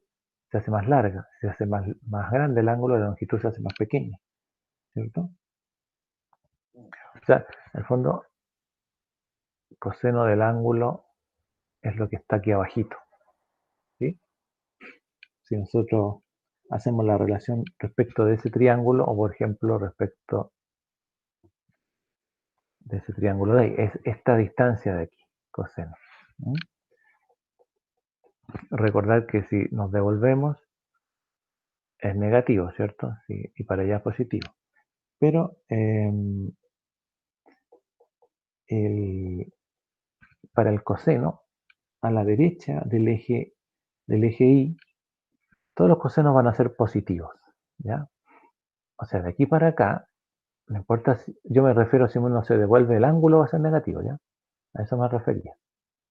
se hace más larga. Si se hace más grande el ángulo, la longitud se hace más pequeña. ¿Cierto? O sea, en el fondo, coseno del ángulo es lo que está aquí abajito. ¿Sí? Si nosotros hacemos la relación respecto de ese triángulo, o por ejemplo, respecto de ese triángulo de ahí, es esta distancia de aquí, coseno. Recordar que si nos devolvemos es negativo, ¿cierto? Sí, y para allá es positivo. Pero para el coseno, a la derecha del eje Y, todos los cosenos van a ser positivos, ¿ya? O sea, de aquí para acá, no importa si, yo me refiero si uno se devuelve el ángulo va a ser negativo, ¿ya? A eso me refería.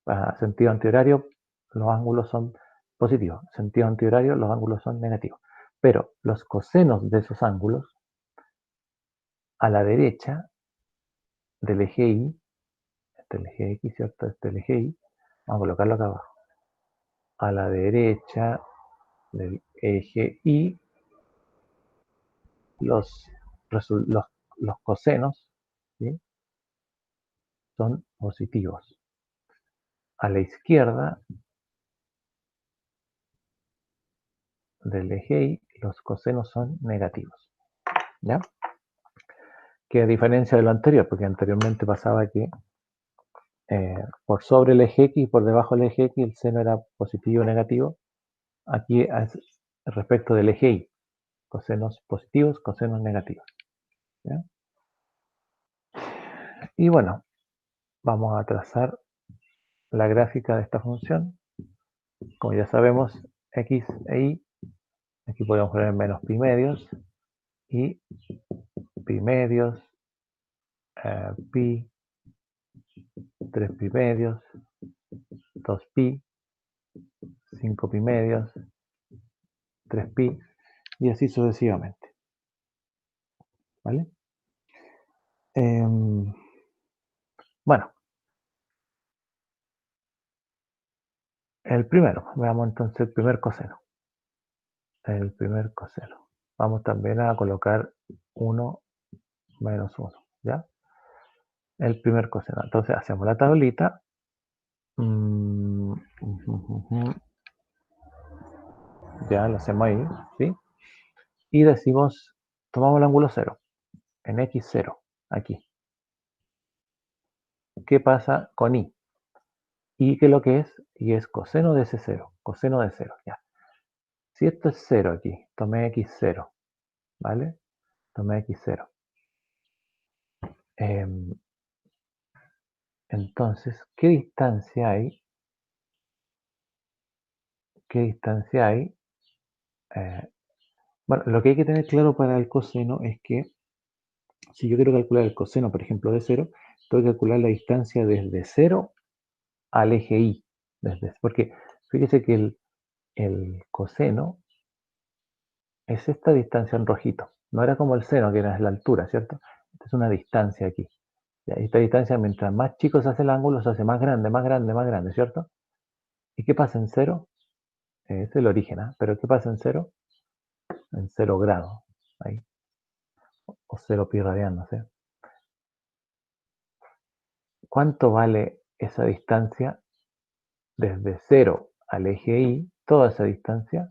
Para sentido antihorario, los ángulos son positivos. Sentido antihorario, los ángulos son negativos. Pero los cosenos de esos ángulos, a la derecha del eje Y, este es el eje X, ¿cierto? Este es el eje Y, vamos a colocarlo acá abajo. A la derecha del eje Y, los cosenos, ¿sí? Son positivos. A la izquierda del eje Y, los cosenos son negativos. ¿Ya? Que a diferencia de lo anterior, porque anteriormente pasaba que por sobre el eje X y por debajo del eje X el seno era positivo o negativo. Aquí es respecto del eje Y, cosenos positivos, cosenos negativos. ¿Ya? Y bueno, vamos a trazar la gráfica de esta función. Como ya sabemos, X e Y, aquí podemos poner menos pi medios, y pi medios, pi, 3 pi medios, 2 pi, 5 pi medios, 3 pi, y así sucesivamente. ¿Vale? Bueno, el primero, veamos entonces el primer coseno. El primer coseno. Vamos también a colocar 1 menos 1, ¿ya? El primer coseno. Entonces hacemos la tablita. Ya lo hacemos ahí, ¿sí? Y decimos, tomamos el ángulo 0, en x0, aquí. ¿Qué pasa con y? ¿Y qué es lo que es? Y es coseno de ese 0, coseno de 0, ya. Si esto es 0 aquí, tomé x0, ¿vale? Tomé x0. Entonces, ¿qué distancia hay? ¿Qué distancia hay? Bueno, lo que hay que tener claro para el coseno es que si yo quiero calcular el coseno, por ejemplo, de 0, tengo que calcular la distancia desde 0 al eje y. Porque fíjese que el coseno es esta distancia en rojito. No era como el seno, que era la altura, ¿cierto? Esta es una distancia aquí. Y esta distancia, mientras más chico se hace el ángulo, se hace más grande, más grande, más grande, ¿cierto? ¿Y qué pasa en 0? Es el origen, ¿ah? Pero ¿qué pasa en 0? En 0 grados. Ahí. O 0 pi radian, no sé. ¿Cuánto vale esa distancia desde 0 al eje y? Toda esa distancia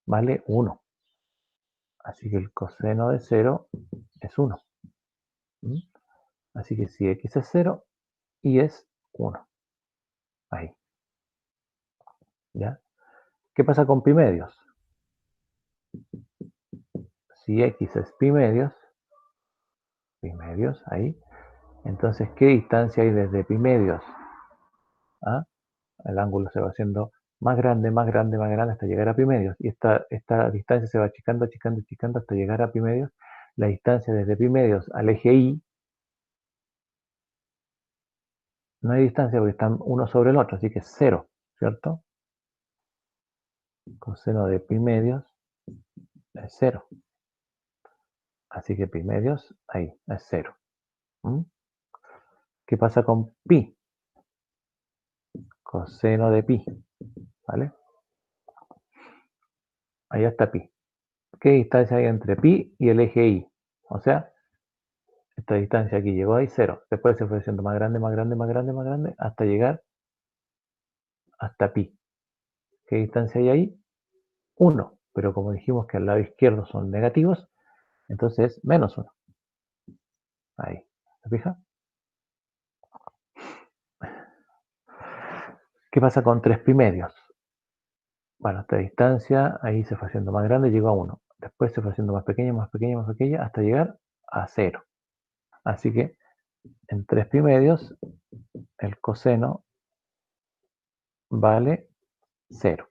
vale 1. Así que el coseno de 0 es 1. ¿Mm? Así que si x es 0, y es 1. Ahí. ¿Ya? ¿Qué pasa con pi medios? Si x es pi medios, ahí, entonces, ¿qué distancia hay desde pi medios? ¿Ah? El ángulo se va haciendo más grande, más grande, más grande hasta llegar a pi medios. Y esta distancia se va achicando, achicando, achicando hasta llegar a pi medios. La distancia desde pi medios al eje y, no hay distancia porque están uno sobre el otro, así que es 0, ¿cierto? Coseno de pi medios es 0. Así que pi medios, ahí, es 0. ¿Mm? ¿Qué pasa con pi? Coseno de pi, ¿vale? Ahí está pi. ¿Qué distancia hay entre pi y el eje y? O sea, esta distancia aquí llegó ahí 0. Después se fue haciendo más grande, más grande, más grande, más grande, hasta llegar hasta pi. ¿Qué distancia hay ahí? 1. Pero como dijimos que al lado izquierdo son negativos, entonces es menos 1. Ahí. ¿Se fija? ¿Qué pasa con 3 pi medios? Bueno, esta distancia ahí se fue haciendo más grande, llegó a 1. Después se fue haciendo más pequeña, más pequeña, más pequeña, hasta llegar a 0. Así que en 3 pi medios el coseno vale 0.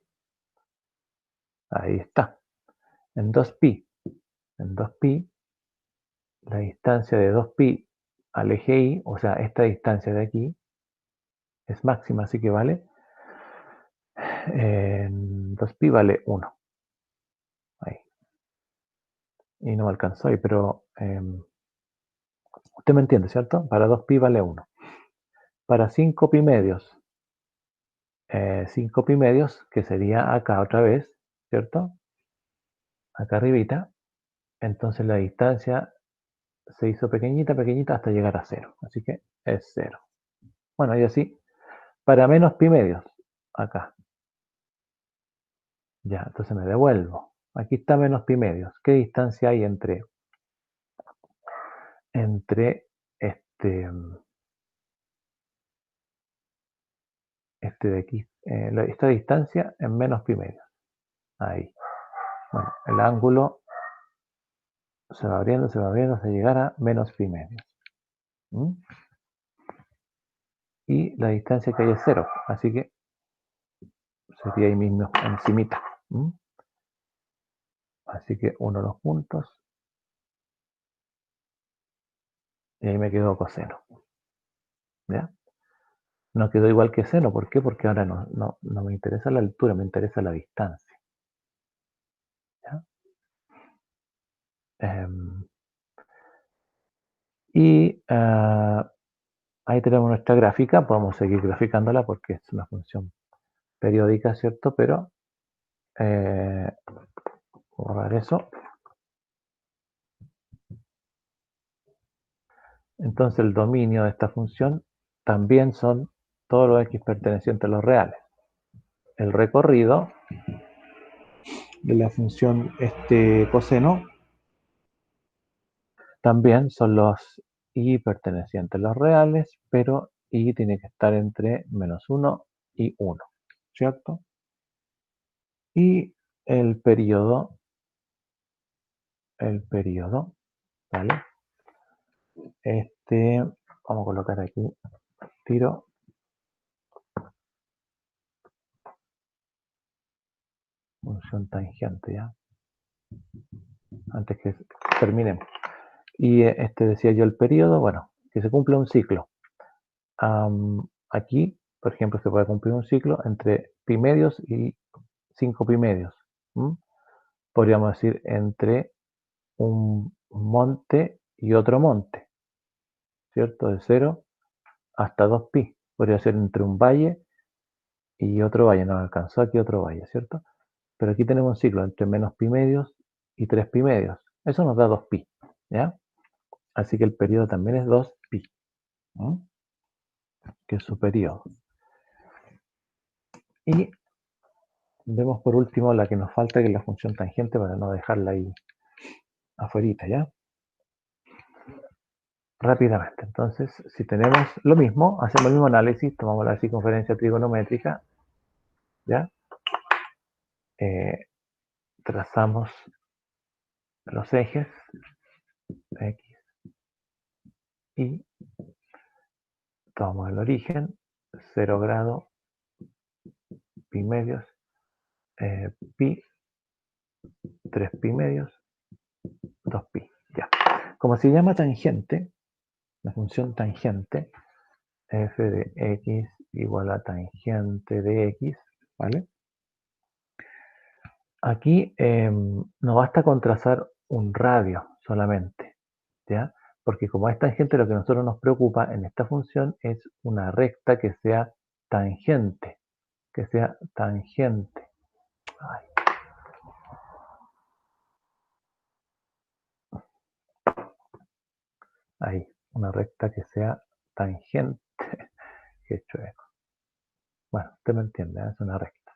Ahí está. En 2pi, la distancia de 2pi al eje y, o sea, esta distancia de aquí, es máxima, así que vale, en 2pi vale 1. Ahí. Y no me alcanzó ahí, pero usted me entiende, ¿cierto? Para 2pi vale 1. Para 5pi medios, 5pi medios, que sería acá otra vez, ¿cierto? Acá arribita, entonces la distancia se hizo pequeñita, pequeñita hasta llegar a 0. Así que es 0. Bueno, y así, para menos pi medios, acá. Ya, entonces me devuelvo. Aquí está menos pi medios. ¿Qué distancia hay entre este de aquí? Esta distancia en menos pi medios. Ahí. Bueno, el ángulo se va abriendo hasta llegar a menos pi medios. ¿Mm? Y la distancia que hay es 0. Así que sería ahí mismo encimita. ¿Mm? Así que uno los puntos. Y ahí me quedó coseno. ¿Ya? No quedó igual que seno. ¿Por qué? Porque ahora no me interesa la altura, me interesa la distancia. ¿Ya? Y ahí tenemos nuestra gráfica. Podemos seguir graficándola porque es una función periódica, ¿cierto? Pero borrar eso. Entonces el dominio de esta función también son todos los x pertenecientes a los reales. El recorrido de la función coseno también son los y pertenecientes a los reales, pero y tiene que estar entre menos 1 y 1, ¿cierto? Y el periodo, ¿vale? Vamos a colocar aquí, tiro. Función tangente, ¿ya? Antes que terminemos. Y decía yo el periodo, bueno, que se cumple un ciclo. Aquí, por ejemplo, se puede cumplir un ciclo entre pi medios y 5 pi medios. Podríamos decir entre un monte y otro monte, ¿cierto? De 0 hasta 2pi. Podría ser entre un valle y otro valle. Nos alcanzó aquí otro valle, ¿cierto? Pero aquí tenemos un ciclo entre menos pi medios y 3 pi medios. Eso nos da 2pi, ¿ya? Así que el periodo también es 2pi, ¿no? Que es su periodo. Y vemos por último la que nos falta, que es la función tangente, para no dejarla ahí afuerita, ¿ya? Rápidamente. Entonces, si tenemos lo mismo, hacemos el mismo análisis, tomamos la circunferencia trigonométrica, ¿ya? Trazamos los ejes X, Y, tomamos el origen, 0 grado, pi medios, pi, 3 pi medios, 2pi, ya. Como se llama tangente, la función tangente, f de x igual a tangente de x, ¿vale? Aquí no basta con trazar un radio solamente, ¿ya? Porque como es tangente, lo que a nosotros nos preocupa en esta función es una recta que sea tangente, Ay. Ahí, una recta que sea tangente. Qué chueco. Bueno, usted me entiende, es una recta.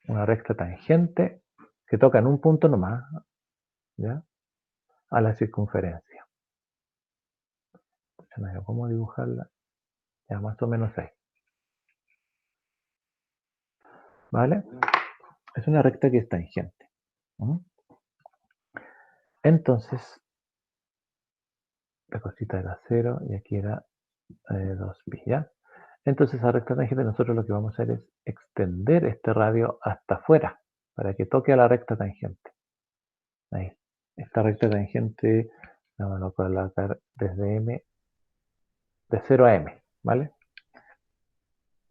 Una recta tangente que toca en un punto nomás, ¿ya? A la circunferencia. ¿Cómo dibujarla? Ya más o menos ahí. ¿Vale? Es una recta que es tangente. Entonces, la cosita era 0 y aquí era 2pi, ¿ya? Entonces, a recta tangente nosotros lo que vamos a hacer es extender este radio hasta afuera para que toque a la recta tangente. Ahí. Esta recta tangente la vamos a colocar desde M, de 0 a M, ¿vale?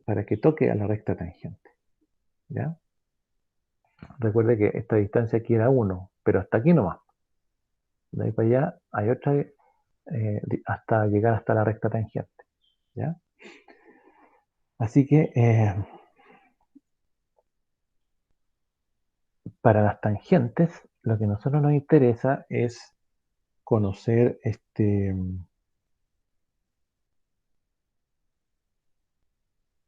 Para que toque a la recta tangente, ¿ya? Recuerde que esta distancia aquí era 1, pero hasta aquí nomás. De ahí para allá hay otra hasta llegar hasta la recta tangente, ¿ya? Así que para las tangentes, lo que a nosotros nos interesa es conocer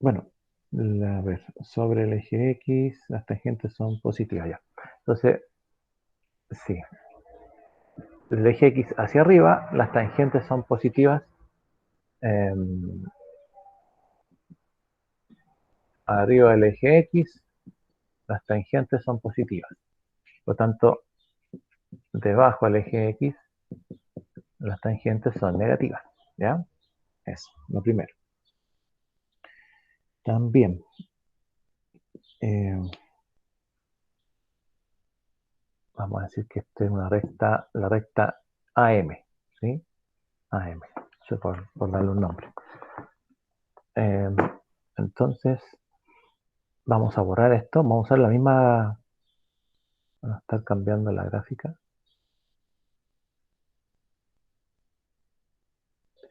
bueno, a ver, sobre el eje X, las tangentes son positivas ya. Entonces, sí, el eje X hacia arriba, las tangentes son positivas. Arriba del eje X, las tangentes son positivas. Por lo tanto, debajo del eje X, las tangentes son negativas. ¿Ya? Eso, lo primero. También, vamos a decir que esta es una recta, la recta AM, ¿sí? AM, por darle un nombre. Entonces, vamos a borrar esto, vamos a usar la misma, vamos a estar cambiando la gráfica.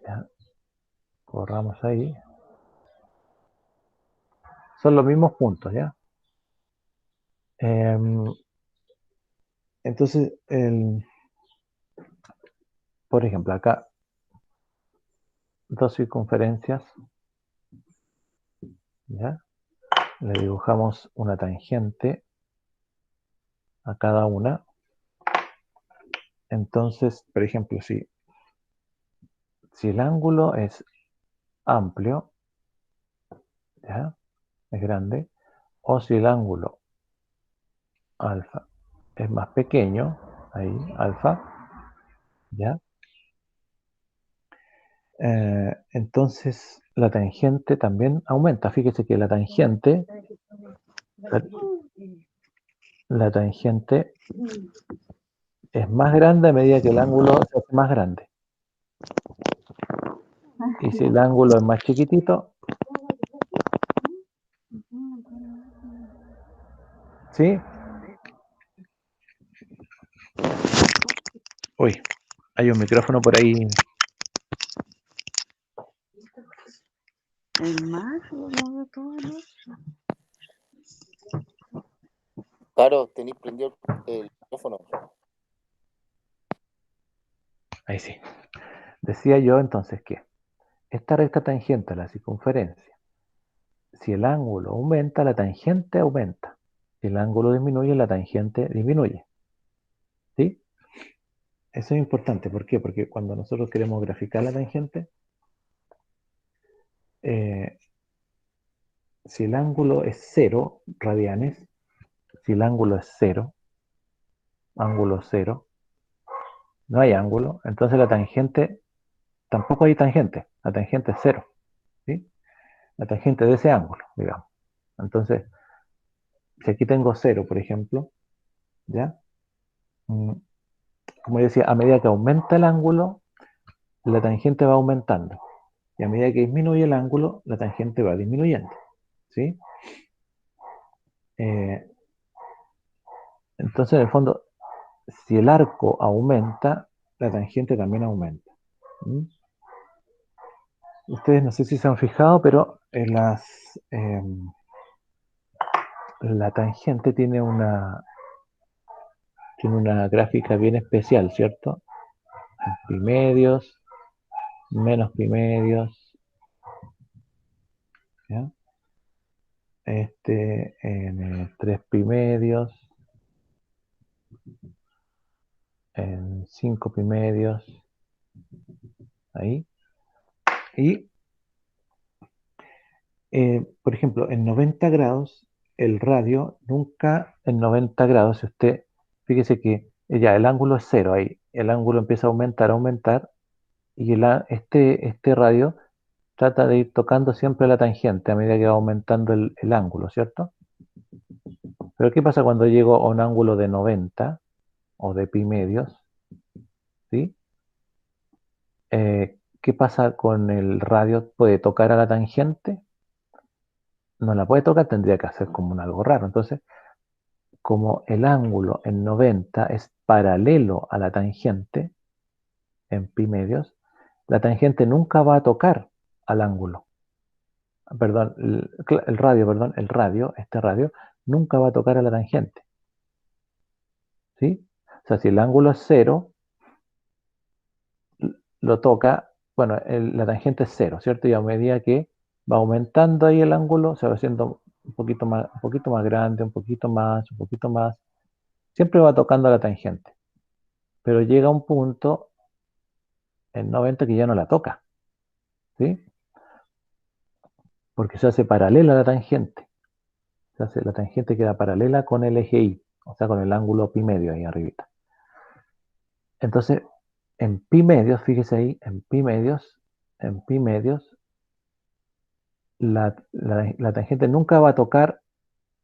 Ya, borramos ahí. Son los mismos puntos, ¿ya? Entonces, por ejemplo, acá, dos circunferencias, ¿ya? Le dibujamos una tangente a cada una. Entonces, por ejemplo, si el ángulo es amplio, ¿ya? Es grande. O si el ángulo alfa es más pequeño, ahí, alfa, ¿ya? Entonces la tangente también aumenta. Fíjese que la tangente es más grande a medida que el ángulo se hace más grande. Y si el ángulo es más chiquitito, ¿sí? Uy, hay un micrófono por ahí. El mar lo mueve todo el otro. Claro, tenéis prendido el micrófono. Ahí sí. Decía yo entonces que esta recta tangente a la circunferencia, si el ángulo aumenta, la tangente aumenta. Si el ángulo disminuye, la tangente disminuye. ¿Sí? Eso es importante. ¿Por qué? Porque cuando nosotros queremos graficar la tangente, si el ángulo es 0 radianes, si el ángulo es 0, ángulo 0, no hay ángulo, entonces la tangente, tampoco hay tangente, la tangente es 0, ¿sí? La tangente de ese ángulo, digamos. Entonces, si aquí tengo 0, por ejemplo, ¿ya? Como decía, a medida que aumenta el ángulo, la tangente va aumentando. Y a medida que disminuye el ángulo, la tangente va disminuyendo, ¿sí? Entonces, en el fondo, si el arco aumenta, la tangente también aumenta. ¿Mm? Ustedes no sé si se han fijado, pero la tangente tiene una gráfica bien especial, ¿cierto? Pi medios, menos pi medios, ¿ya? En 3 pi medios, en 5 pi medios, ahí. Y, por ejemplo, en 90 grados, el radio nunca en 90 grados, si usted, fíjese que ya el ángulo es 0 ahí, el ángulo empieza a aumentar, y este radio trata de ir tocando siempre la tangente a medida que va aumentando el ángulo, ¿cierto? Pero ¿qué pasa cuando llego a un ángulo de 90 o de pi medios? ¿Sí? ¿Qué pasa con el radio? ¿Puede tocar a la tangente? No la puede tocar, tendría que hacer como un algo raro. Entonces, como el ángulo en 90 es paralelo a la tangente en pi medios, la tangente nunca va a tocar al ángulo. Perdón, este radio, nunca va a tocar a la tangente. ¿Sí? O sea, si el ángulo es 0, lo toca, bueno, la tangente es 0, ¿cierto? Y a medida que va aumentando ahí el ángulo, se va haciendo un poquito más grande, un poquito más. Siempre va tocando la tangente. Pero llega un punto en 90 que ya no la toca, ¿sí? Porque se hace paralela a la tangente. La tangente queda paralela con el eje Y, o sea, con el ángulo pi medio ahí arribita. Entonces, en pi medios, fíjese ahí, en pi medios, la tangente nunca va a tocar,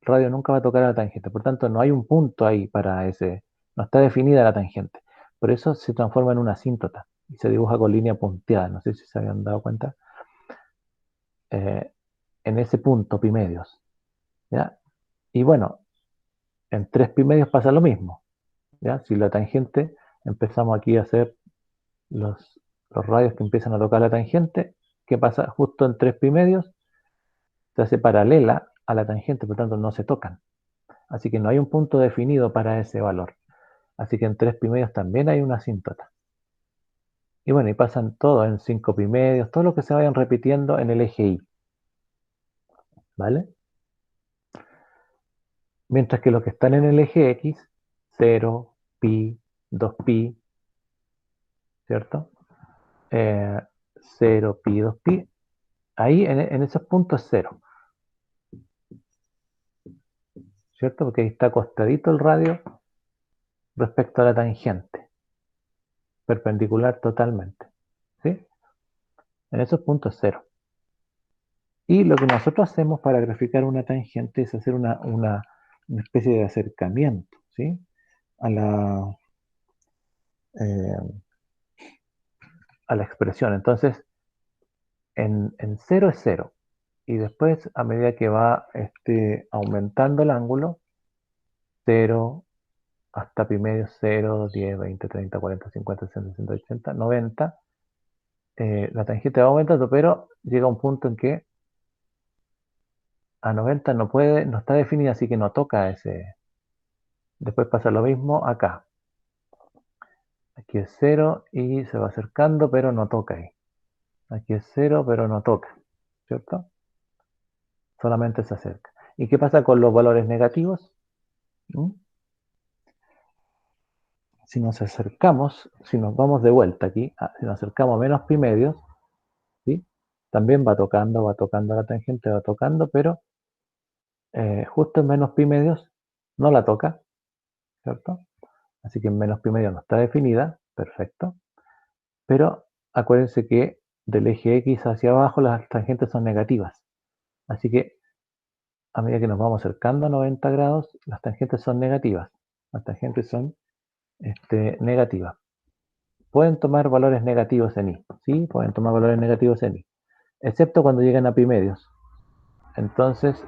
el radio nunca va a tocar a la tangente. Por tanto, no hay un punto ahí para ese, no está definida la tangente. Por eso se transforma en una asíntota y se dibuja con línea punteada. No sé si se habían dado cuenta. En ese punto, pi medios. ¿Ya? Y bueno, en 3 pi medios pasa lo mismo. ¿Ya? Si la tangente, empezamos aquí a hacer los radios que empiezan a tocar la tangente, ¿qué pasa? Justo en 3 pi medios se hace paralela a la tangente, por tanto no se tocan. Así que no hay un punto definido para ese valor. Así que en 3 pi medios también hay una asíntota. Y bueno, y pasan todo en 5 pi medios, todo lo que se vayan repitiendo en el eje Y. ¿Vale? Mientras que los que están en el eje X, 0, pi, 2 pi, ¿cierto? 0, pi, 2 pi, ahí en esos puntos es 0. ¿cierto? Porque ahí está acostadito el radio respecto a la tangente, perpendicular totalmente, ¿sí? En esos puntos 0. Y lo que nosotros hacemos para graficar una tangente es hacer una especie de acercamiento, ¿sí? A la expresión. Entonces, en 0 es 0. Y después, a medida que va aumentando el ángulo, 0 hasta pi medio, 0, 10, 20, 30, 40, 50, 60, 70, 80, 90. La tangente va aumentando, pero llega un punto en que a 90 no está definida, así que no toca ese. Después pasa lo mismo acá. Aquí es 0 y se va acercando, pero no toca ahí. Aquí es 0, pero no toca, ¿cierto? Solamente se acerca. ¿Y qué pasa con los valores negativos? Si nos acercamos, si nos vamos de vuelta aquí, si nos acercamos a menos pi medios, ¿sí? También va tocando la tangente, va tocando, pero justo en menos pi medios no la toca, ¿cierto? Así que en menos pi medios no está definida, perfecto. Pero acuérdense que del eje X hacia abajo las tangentes son negativas. Así que a medida que nos vamos acercando a 90 grados, las tangentes son negativas. Las tangentes son negativas. Pueden tomar valores negativos en I, ¿sí? Pueden tomar valores negativos en I, excepto cuando llegan a pi medios. Entonces,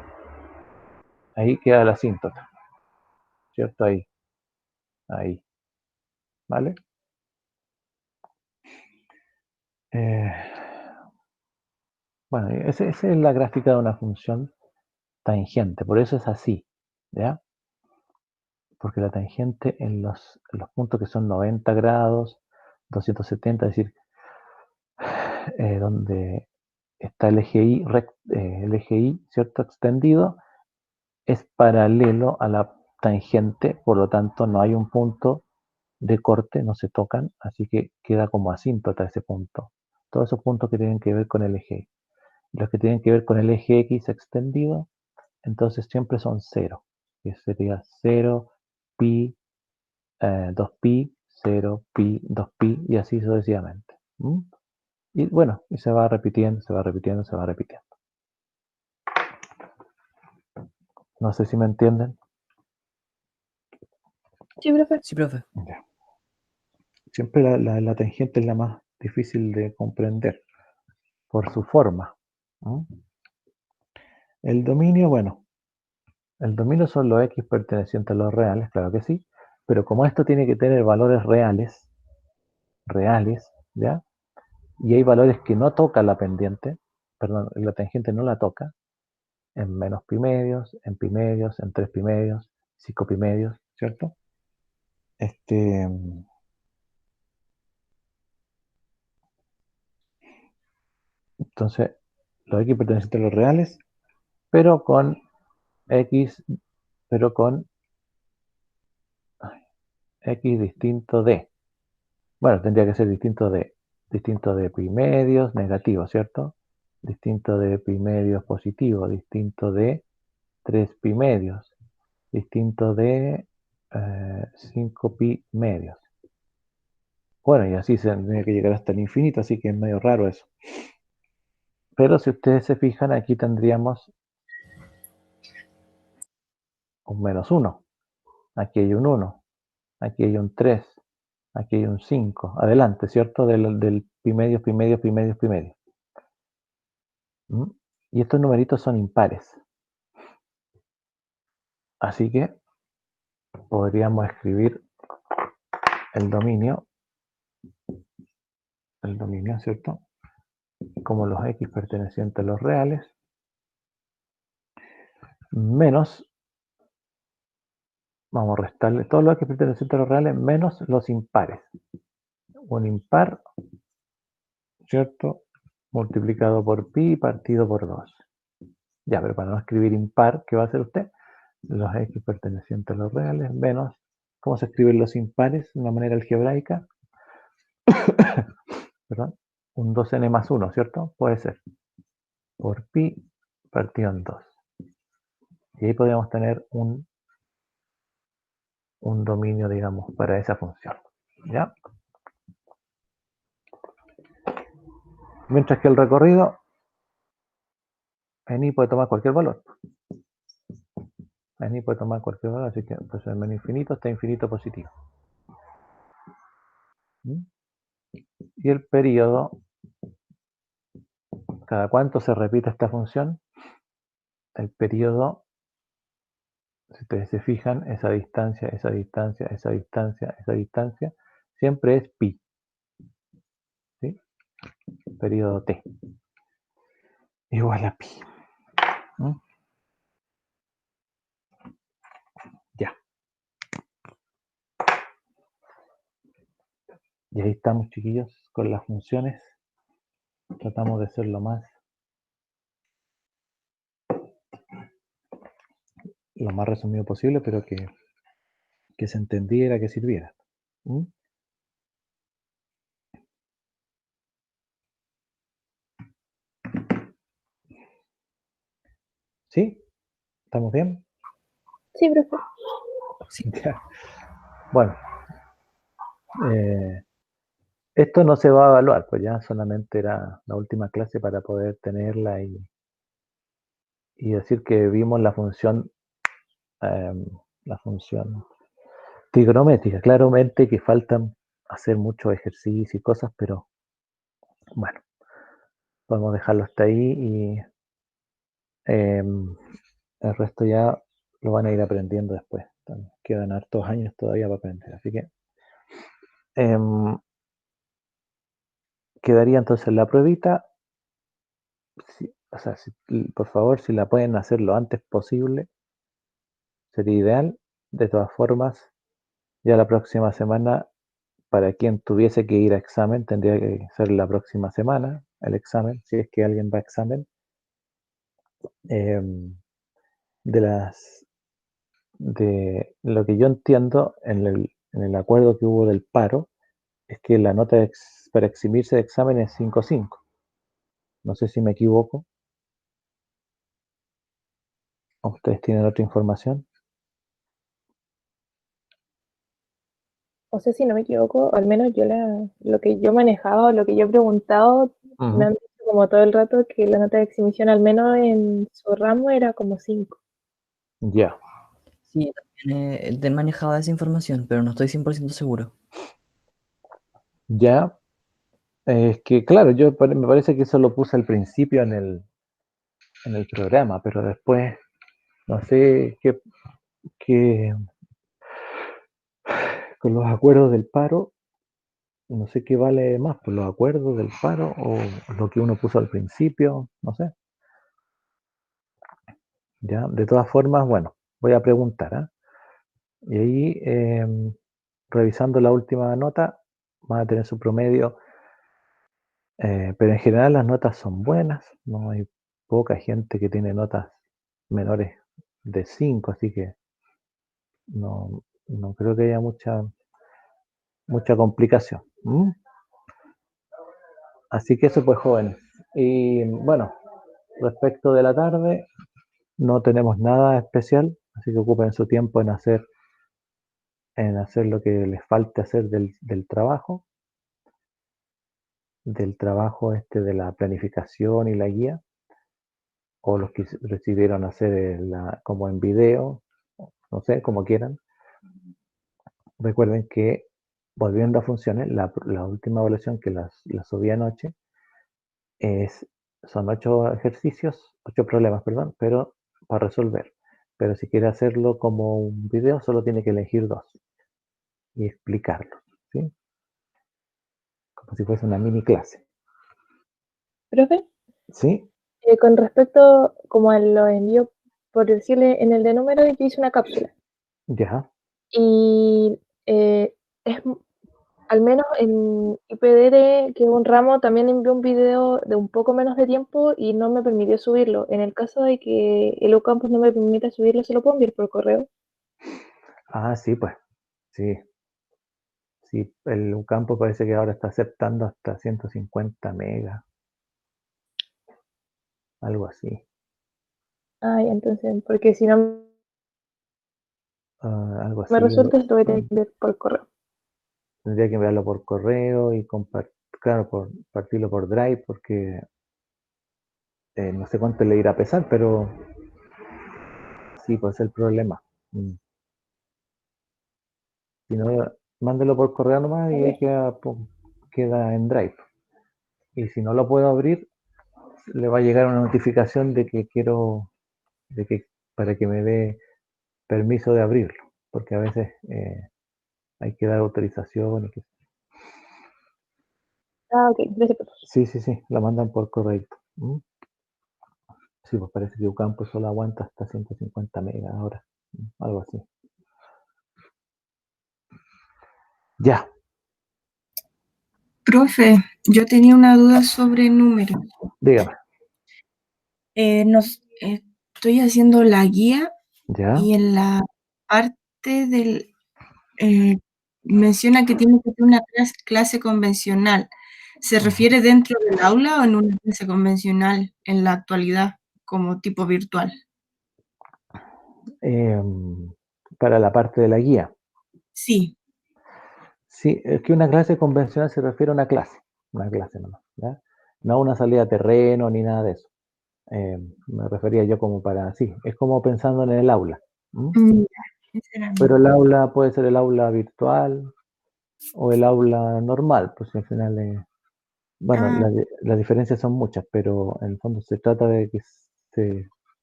ahí queda la asíntota, ¿cierto? Ahí, ¿vale? Bueno, esa es la gráfica de una función tangente, por eso es así, ¿ya? Porque la tangente en los puntos que son 90 grados, 270, es decir, donde está el eje Y, ¿cierto? Extendido, es paralelo a la tangente, por lo tanto no hay un punto de corte, no se tocan, así que queda como asíntota ese punto. Todos esos puntos que tienen que ver con el eje Y. Los que tienen que ver con el eje X extendido, entonces siempre son 0. Que sería 0, pi, 2pi, 0, pi, 2pi y así sucesivamente. Y bueno, y se va repitiendo, se va repitiendo, se va repitiendo. No sé si me entienden. Sí, profe. Sí, profe. Ya. Siempre la tangente es la más difícil de comprender por su forma. El dominio, bueno, el dominio son los X pertenecientes a los reales, claro que sí, pero como esto tiene que tener valores reales, ¿ya? Y hay valores que no toca la pendiente, perdón, la tangente no la toca, en menos pi medios, en pi medios, en 3 pi medios, 5 pi medios, ¿cierto? Entonces, los X pertenecientes a los reales, pero con X, pero con X distinto de. Bueno, tendría que ser distinto de pi medios negativo, ¿cierto? Distinto de pi medios positivo, distinto de 3 pi medios, distinto de 5 pi medios. Bueno, y así se tendría que llegar hasta el infinito, así que es medio raro eso. Pero si ustedes se fijan, aquí tendríamos un menos 1. Aquí hay un 1. Aquí hay un 3. Aquí hay un 5. Adelante, ¿cierto? Del pi medios, pi medios, pi medios, pi medios. Y estos numeritos son impares. Así que podríamos escribir el dominio, ¿cierto? Como los X pertenecientes a los reales, menos, vamos a restarle todos los X pertenecientes a los reales, menos los impares. Un impar, ¿cierto? Multiplicado por pi partido por 2. Ya, pero para no escribir impar, ¿qué va a hacer usted? Los X pertenecientes a los reales, menos, ¿cómo se escriben los impares de una manera algebraica? Perdón, un 2n más 1, ¿cierto? Puede ser. Por pi partido en 2. Y ahí podríamos tener un un dominio, digamos, para esa función. ¿Ya? Mientras que el recorrido en i puede tomar cualquier valor. En i puede tomar cualquier valor, así que pues el menos infinito está infinito positivo. ¿Mm? Y el periodo, ¿cada cuánto se repite esta función? El periodo, si ustedes se fijan, esa distancia, esa distancia, esa distancia, esa distancia, siempre es pi. ¿Sí? Periodo t igual a pi. ¿Mm? Ya. Y ahí estamos, chiquillos, con las funciones. Tratamos de ser lo más resumido posible, pero que se entendiera, que sirviera. ¿Mm? ¿Sí? ¿Estamos bien? Sí, profe. Sí. Ya. Bueno, esto no se va a evaluar, pues ya solamente era la última clase para poder tenerla y decir que vimos la función trigonométrica. Claramente que faltan hacer muchos ejercicios y cosas, pero bueno, podemos dejarlo hasta ahí y el resto ya lo van a ir aprendiendo después. Quedan hartos años todavía para aprender, así que quedaría entonces la pruebita. O sea, por favor, si la pueden hacer lo antes posible, sería ideal. De todas formas, ya la próxima semana, para quien tuviese que ir a examen, tendría que ser la próxima semana el examen, si es que alguien va a examen. De lo que yo entiendo en el acuerdo que hubo del paro, es que la nota para eximirse de examen es 5.5. No sé si me equivoco. ¿O ustedes tienen otra información? O sea, si no me equivoco, al menos lo que yo manejaba, lo que yo he preguntado, me han dicho como todo el rato que la nota de exhibición, al menos en su ramo, era como 5. Ya. Sí, también he manejado esa información, pero no estoy 100% seguro. Ya. Es que, claro, me parece que eso lo puse al principio en el programa, pero después no sé qué con los acuerdos del paro, no sé qué vale más, por los acuerdos del paro o lo que uno puso al principio, no sé. Ya, de todas formas, bueno, voy a preguntar, ¿ah? Y ahí, revisando la última nota, van a tener su promedio, pero en general las notas son buenas, no hay poca gente que tiene notas menores de 5, así que no creo que haya mucha complicación. ¿Mm? Así que eso pues, jóvenes. Y bueno, respecto de la tarde, no tenemos nada especial, así que ocupen su tiempo en hacer lo que les falte hacer del trabajo de la planificación y la guía, o los que decidieron hacer como en video, no sé, como quieran. Recuerden que, volviendo a funciones, la última evaluación que la subí anoche son 8 ejercicios, 8 problemas, perdón, pero para resolver. Pero si quiere hacerlo como un video, solo tiene que elegir 2 y explicarlo, ¿sí? Como si fuese una mini clase, Profe, ¿sí? con respecto como a los envíos, por decirle, en el de número yo hice una cápsula Ya, y es, al menos en IPDR, que es un ramo, también envió un video de un poco menos de tiempo y no me permitió subirlo. En el caso de que el Ucampus no me permita subirlo, ¿se lo puedo enviar por correo? sí, pues, sí. Sí, el campo parece que ahora está aceptando hasta 150 megas, algo así. Ay, entonces, porque si no algo así. Me resulta esto voy a tener que enviar por correo. Tendría que enviarlo por correo y claro, compartirlo por Drive porque no sé cuánto le irá a pesar, pero sí, puede ser el problema. Si no, mándelo por correo nomás y ahí queda en Drive. Y si no lo puedo abrir, le va a llegar una notificación de que para que me dé permiso de abrirlo, porque a veces hay que dar autorización. Ah, ok, gracias. Sí, la mandan por correo. Sí, pues parece que Ucampo solo aguanta hasta 150 megas ahora, algo así. Ya, Profe, yo tenía una duda sobre números. dígame. Estoy haciendo la guía Ya, y en la parte del menciona que tiene que ser una clase convencional. ¿Se refiere dentro del aula o en una clase convencional en la actualidad, como tipo virtual? para la parte de la guía. Sí. Sí, es que una clase convencional se refiere a una clase nomás, ¿ya? No a una salida a terreno ni nada de eso. Me refería yo como sí, es como pensando en el aula. Ese era Pero el aula puede ser el aula virtual o el aula normal, pues al final bueno, las diferencias son muchas, pero en el fondo se trata de que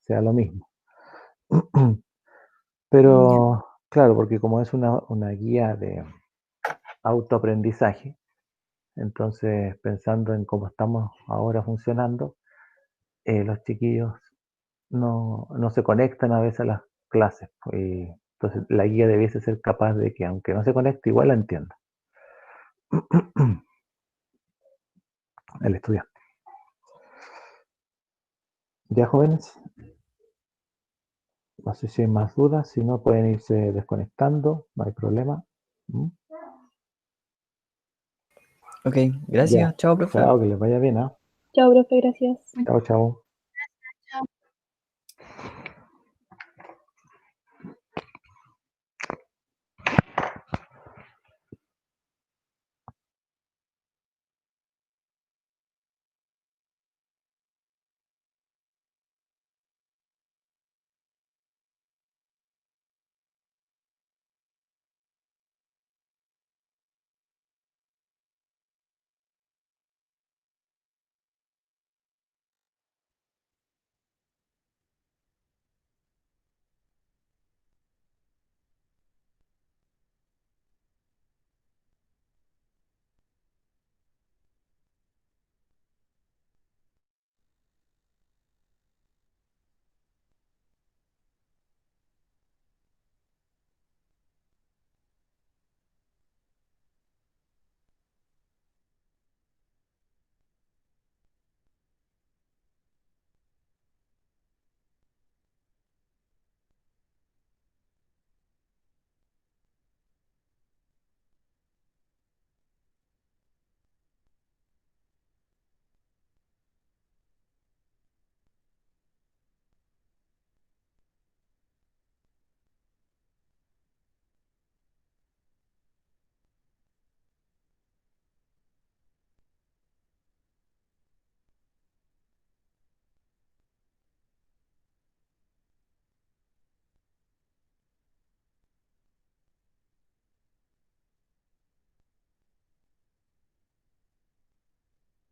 sea lo mismo. Pero claro, porque como es una guía de autoaprendizaje, entonces pensando en cómo estamos ahora funcionando, los chiquillos no se conectan a veces a las clases, pues, y entonces la guía debiese ser capaz de que aunque no se conecte, igual la entienda el estudiante. Ya, jóvenes, no sé si hay más dudas, si no pueden irse desconectando, no hay problema. Ok, gracias. Ya. Chao, profe. Chao, que les vaya bien, ¿ah? Chao, profe, gracias. Chao, chao.